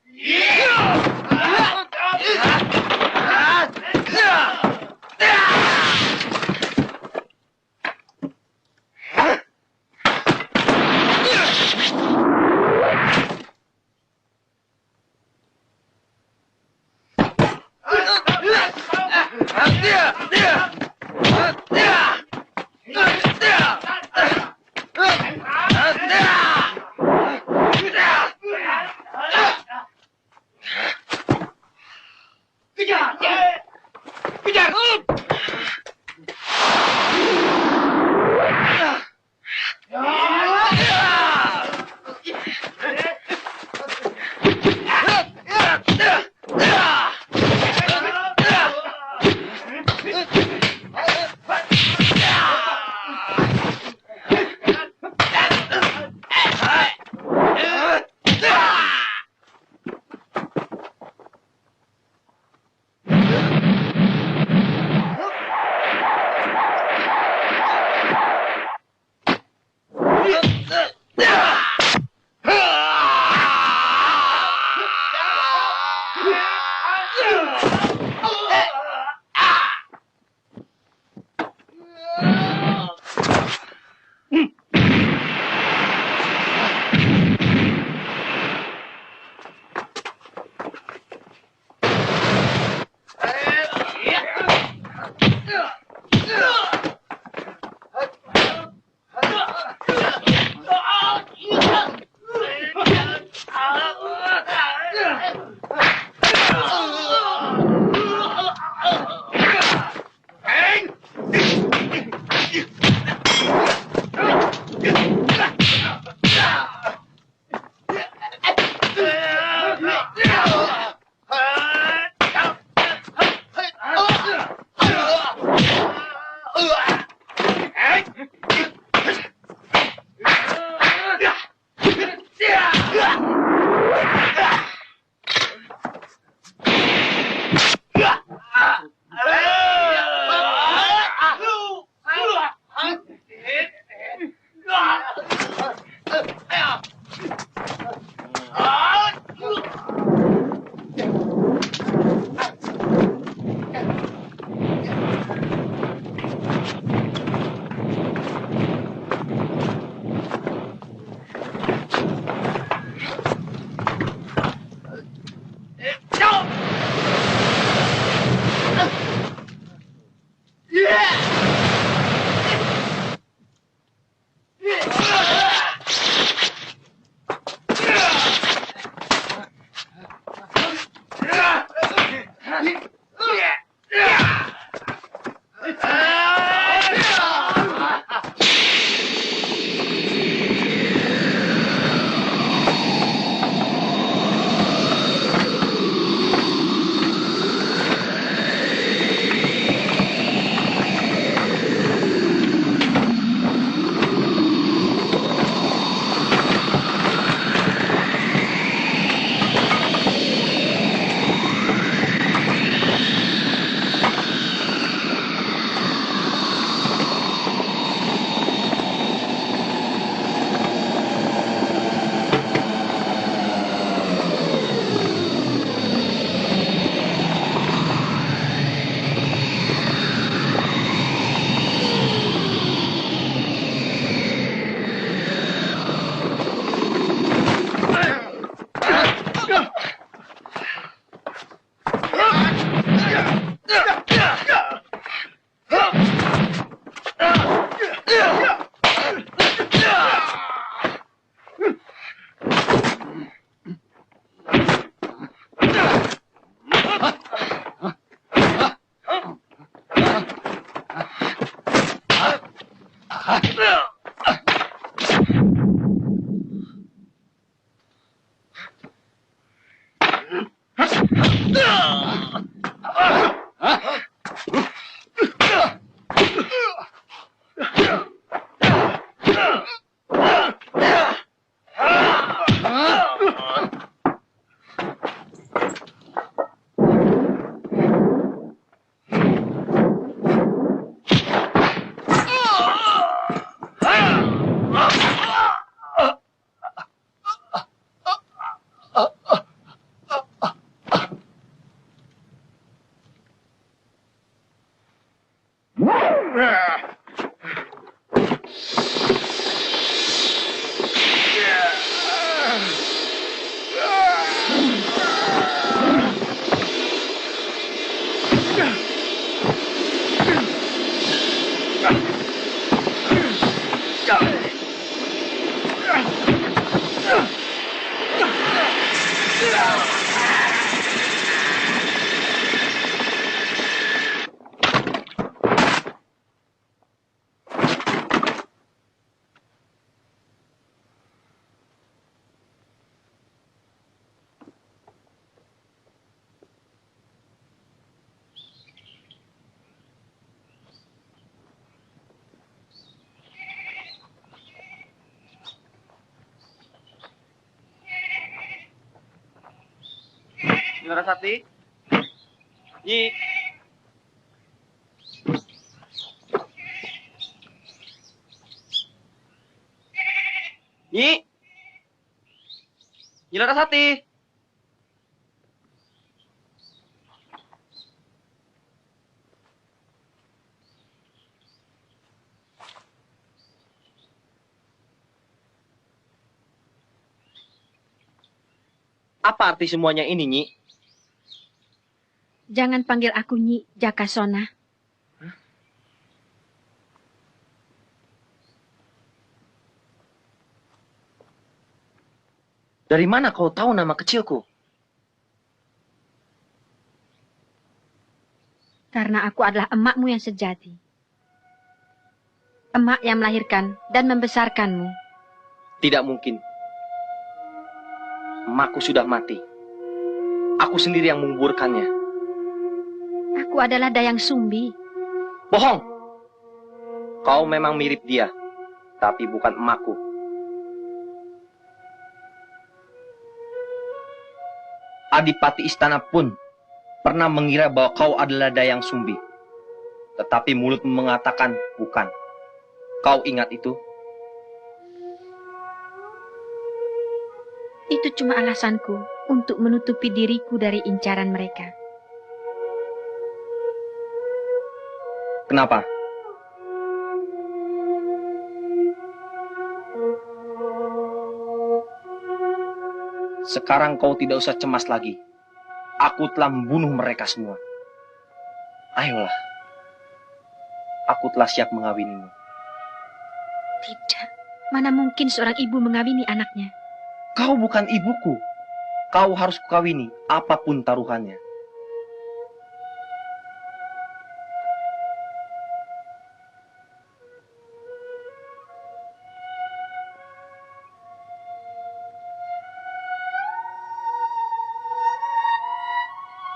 Larasati. Nyi. Nyi. Nyi Larasati. Apa arti semuanya ini, Nyi? Jangan panggil aku Nyi, Jakasona. Dari mana kau tahu nama kecilku? Karena aku adalah emakmu yang sejati. Emak yang melahirkan dan membesarkanmu. Tidak mungkin. Emakku sudah mati. Aku sendiri yang menguburkannya. Aku adalah Dayang Sumbi. Bohong! Kau memang mirip dia, tapi bukan emakku. Adipati istana pun pernah mengira bahwa kau adalah Dayang Sumbi. Tetapi mulut mengatakan bukan. Kau ingat itu? Itu cuma alasanku untuk menutupi diriku dari incaran mereka. Kenapa? Sekarang kau tidak usah cemas lagi. Aku telah membunuh mereka semua. Ayolah. Aku telah siap mengawinimu. Tidak. Mana mungkin seorang ibu mengawini anaknya? Kau bukan ibuku. Kau harus kukawini, apapun taruhannya.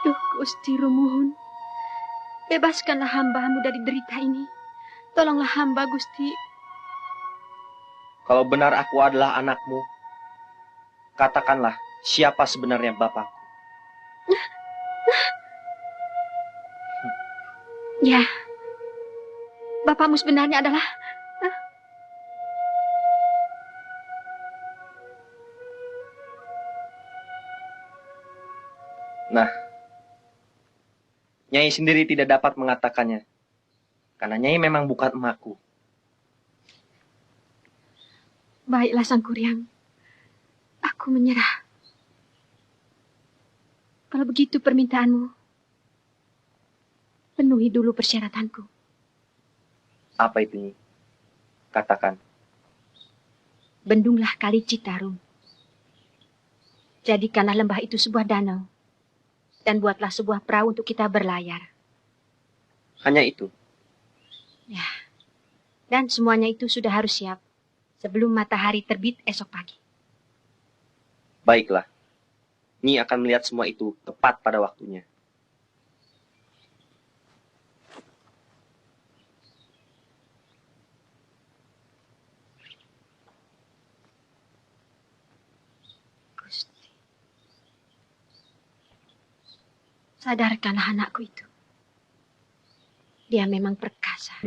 Duh, Gusti Rumuhun. Bebaskanlah hamba-Mu dari derita ini. Tolonglah hamba, Gusti. Kalau benar aku adalah anakmu, katakanlah siapa sebenarnya bapakku. Ya, bapakmu sebenarnya adalah... Nah, Nyai sendiri tidak dapat mengatakannya. Karena Nyai memang bukan emakku. Baiklah, Sang Kuryang. Aku menyerah. Kalau begitu permintaanmu, penuhi dulu persyaratanku. Apa itu, Nyi? Katakan. Bendunglah kali Citarum. Jadikanlah lembah itu sebuah danau. Dan buatlah sebuah perahu untuk kita berlayar. Hanya itu? Ya. Dan semuanya itu sudah harus siap sebelum matahari terbit esok pagi. Baiklah. Nyi akan melihat semua itu tepat pada waktunya. Gusti. Sadarkanlah anakku itu. Dia memang perkasa.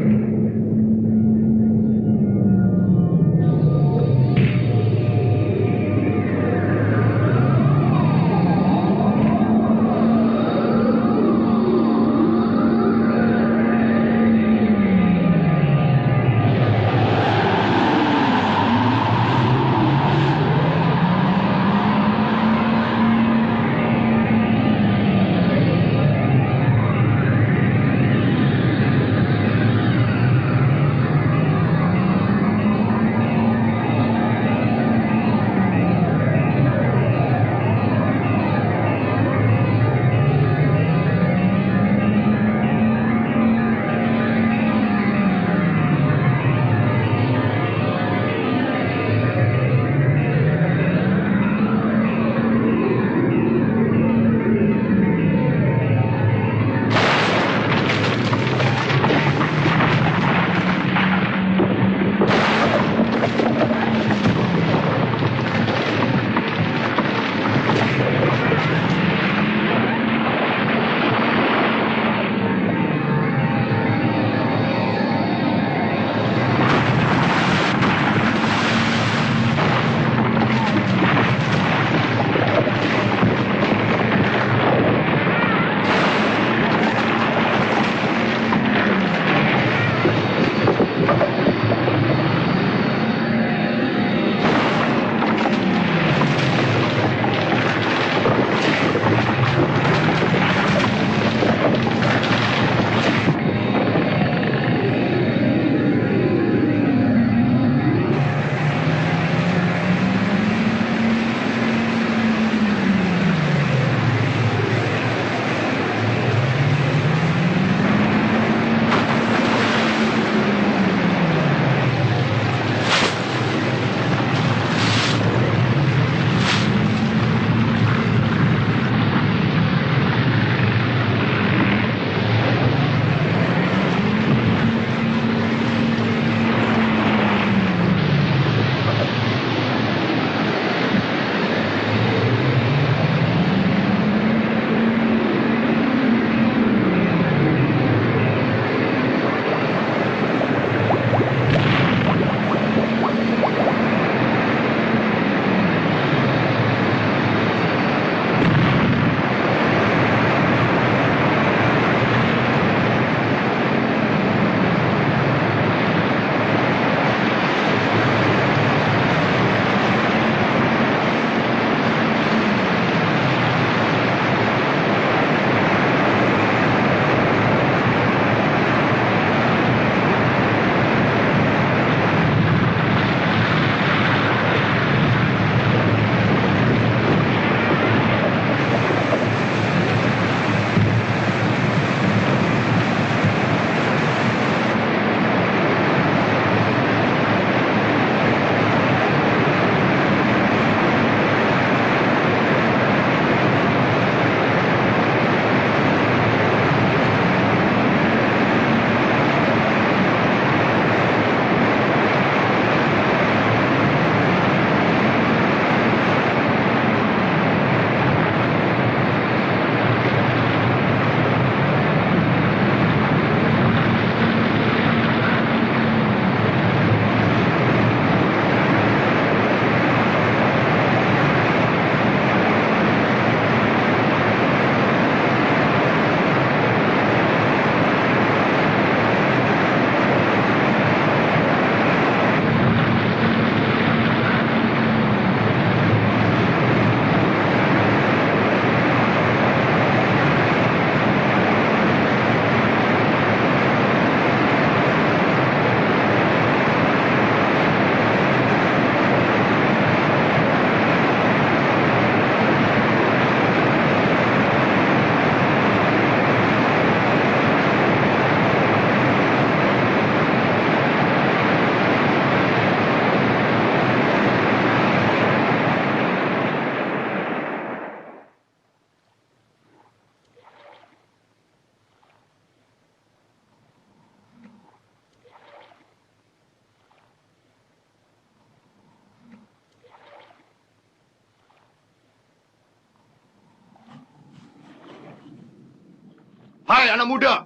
Hai anak muda.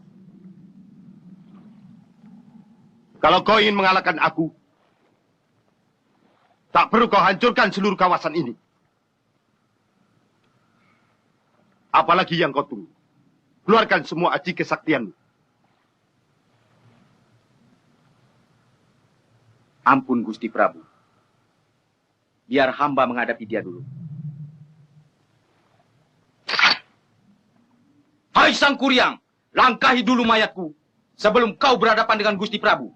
Kalau kau ingin mengalahkan aku, tak perlu kau hancurkan seluruh kawasan ini. Apalagi yang kau tunggu. Keluarkan semua aji kesaktianmu. Ampun Gusti Prabu. Biar hamba menghadapi dia dulu. Hai Sang Kuryang, langkahi dulu mayatku sebelum kau berhadapan dengan Gusti Prabu.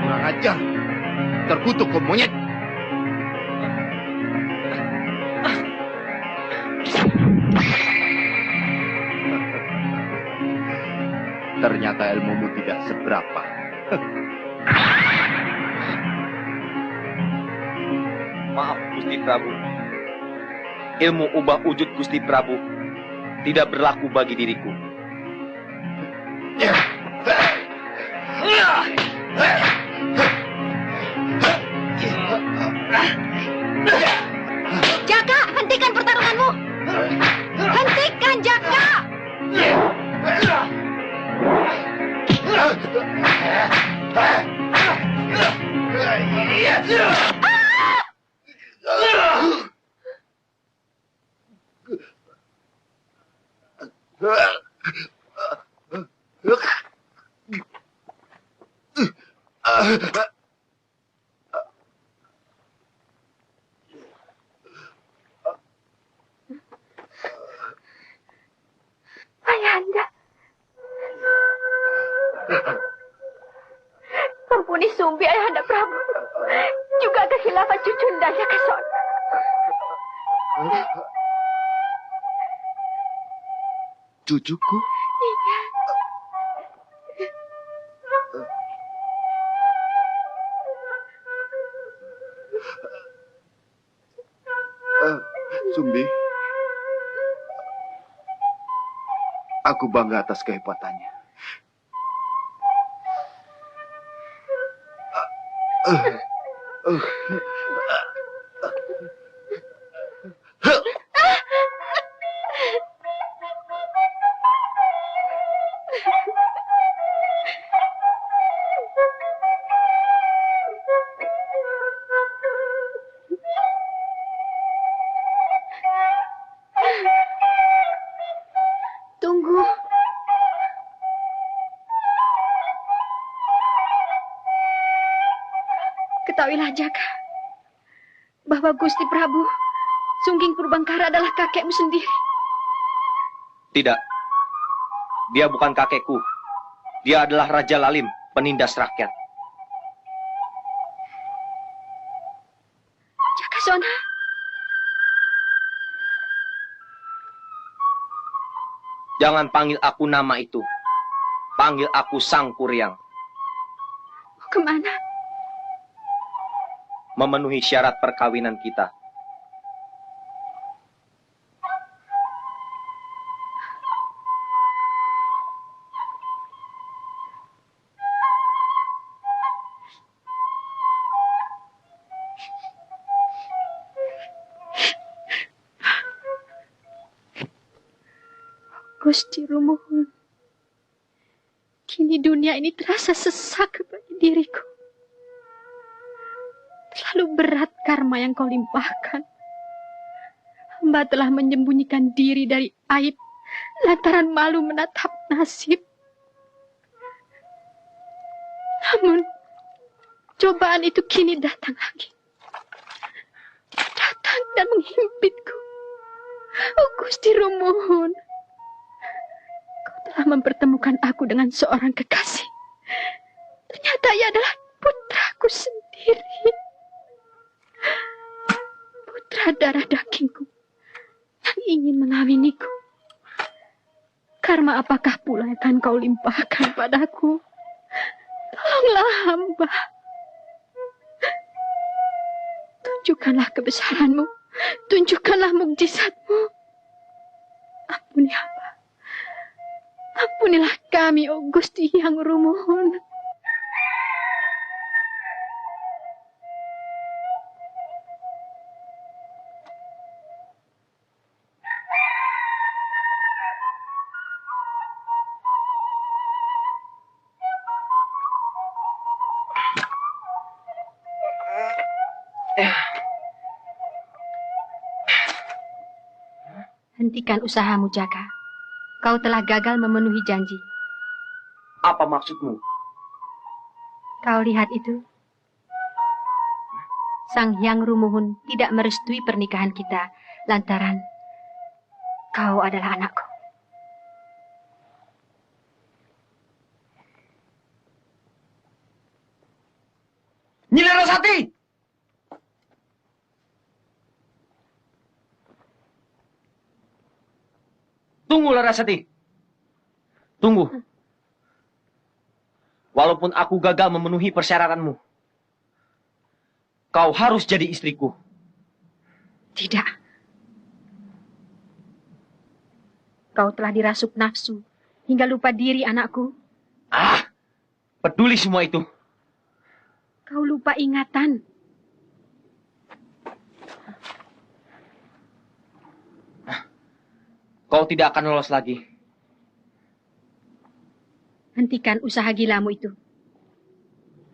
Kurang ajar. Terkutuk kau monyet. Ternyata ilmumu tidak seberapa. Maaf Gusti Prabu. Ilmu ubah wujud Gusti Prabu tidak berlaku bagi diriku. Jaka, hentikan pertarunganmu. Hentikan, Jaka. Ayahanda. Ampuni Sumbi, Ayahanda Prabu. Juga kekhilafan cucunda Jakasona. Cucuku? Iya. Sumbi, aku bangga atas kehebatannya. Tunggu. Ketahuilah Jaka, bahwa Gusti Prabu Sungging Purbangkara adalah kakekmu sendiri. Tidak. Dia bukan kakekku. Dia adalah Raja Lalim, penindas rakyat. Sona. Jangan panggil aku nama itu. Panggil aku Sang Kuryang. Kemana? Memenuhi syarat perkawinan kita. Gusti Rumuhun, kini dunia ini terasa sesak bagi diriku. Terlalu berat karma yang kau limpahkan. Hamba telah menyembunyikan diri dari aib lantaran malu menatap nasib. Namun, cobaan itu kini datang lagi. Datang dan menghimpitku. Oh Gusti Rumuhun, telah mempertemukan aku dengan seorang kekasih. Ternyata ia adalah putraku sendiri. Putra darah dagingku yang ingin mengawiniku. Karma apakah pula yang akan kau limpahkan padaku? Tolonglah hamba. Tunjukkanlah kebesaranmu. Tunjukkanlah mukjizatmu. Ampuni hamba. Ampunilah kami, oh Gusti Hyang Rumuhun. Hentikan usahamu, Jaka. Kau telah gagal memenuhi janji. Apa maksudmu? Kau lihat itu? Sang Hyang Rumuhun tidak merestui pernikahan kita lantaran kau adalah anakku. Nyi Larasati! Tunggu, Larasati. Tunggu. Walaupun aku gagal memenuhi persyaratanmu, kau harus jadi istriku. Tidak. Kau telah dirasuk nafsu hingga lupa diri, anakku. Ah, peduli semua itu. Kau lupa ingatan. Kau tidak akan lolos lagi. Hentikan usaha gilamu itu.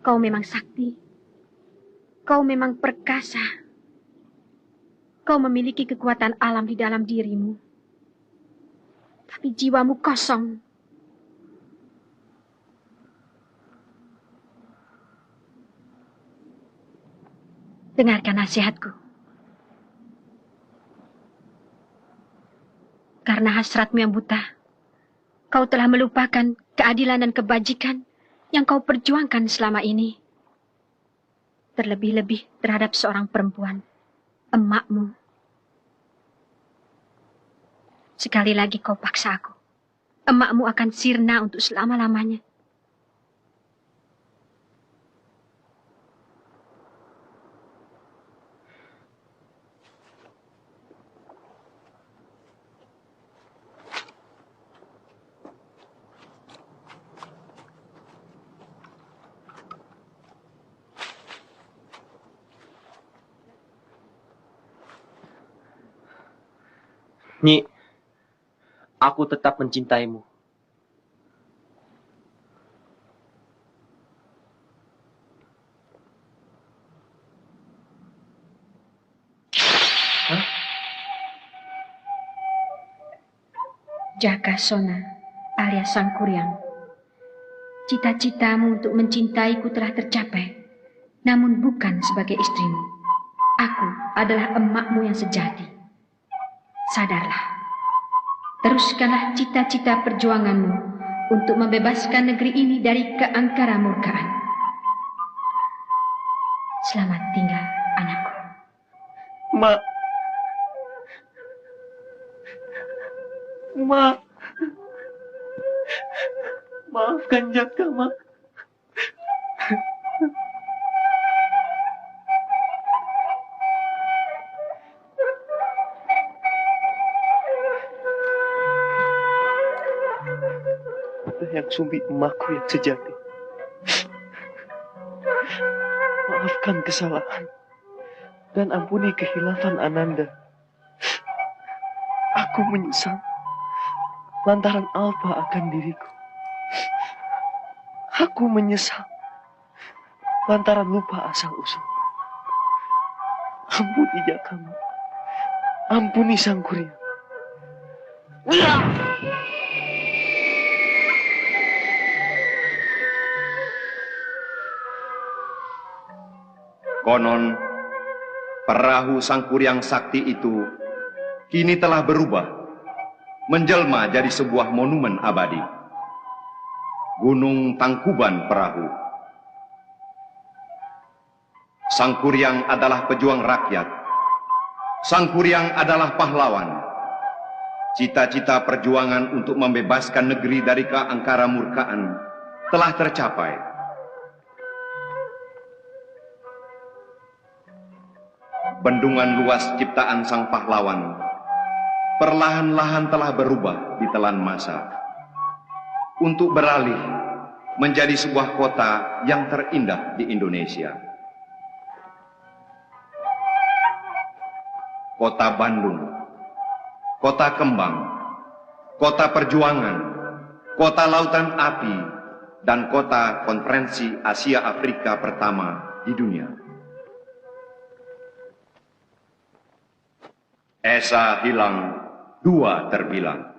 Kau memang sakti. Kau memang perkasa. Kau memiliki kekuatan alam di dalam dirimu. Tapi jiwamu kosong. Dengarkan nasihatku. Karena hasratmu yang buta, kau telah melupakan keadilan dan kebajikan yang kau perjuangkan selama ini. Terlebih-lebih terhadap seorang perempuan, emakmu. Sekali lagi kau paksa aku. Emakmu akan sirna untuk selama-lamanya. Nyi, aku tetap mencintaimu. Hah? Jaka Sona alias Sang Kuryang. Cita-citamu untuk mencintaiku telah tercapai, namun bukan sebagai istrimu. Aku adalah emakmu yang sejati. Sadarlah, teruskanlah cita-cita perjuanganmu untuk membebaskan negeri ini dari keangkara murkaan. Selamat tinggal, anakku. Mak. Mak. Maafkan Jaka, Mak. Yang Sumbi emakku yang sejati. Maafkan kesalahan dan ampuni kehilafan Ananda. Aku menyesal lantaran alpa akan diriku. Aku menyesal lantaran lupa asal usul. Ampuni Jakamu. Ampuni Sang Kuryang. Konon, perahu Sang Kuryang Sakti itu kini telah berubah, menjelma jadi sebuah monumen abadi. Gunung Tangkuban Perahu. Sang Kuryang adalah pejuang rakyat. Sang Kuryang adalah pahlawan. Cita-cita perjuangan untuk membebaskan negeri dari keangkara murkaan telah tercapai. Bendungan luas ciptaan sang pahlawan perlahan-lahan telah berubah di telan masa untuk beralih menjadi sebuah kota yang terindah di Indonesia. Kota Bandung, kota kembang, kota perjuangan, kota lautan api, dan kota konferensi Asia Afrika pertama di dunia. Esa hilang, dua terbilang.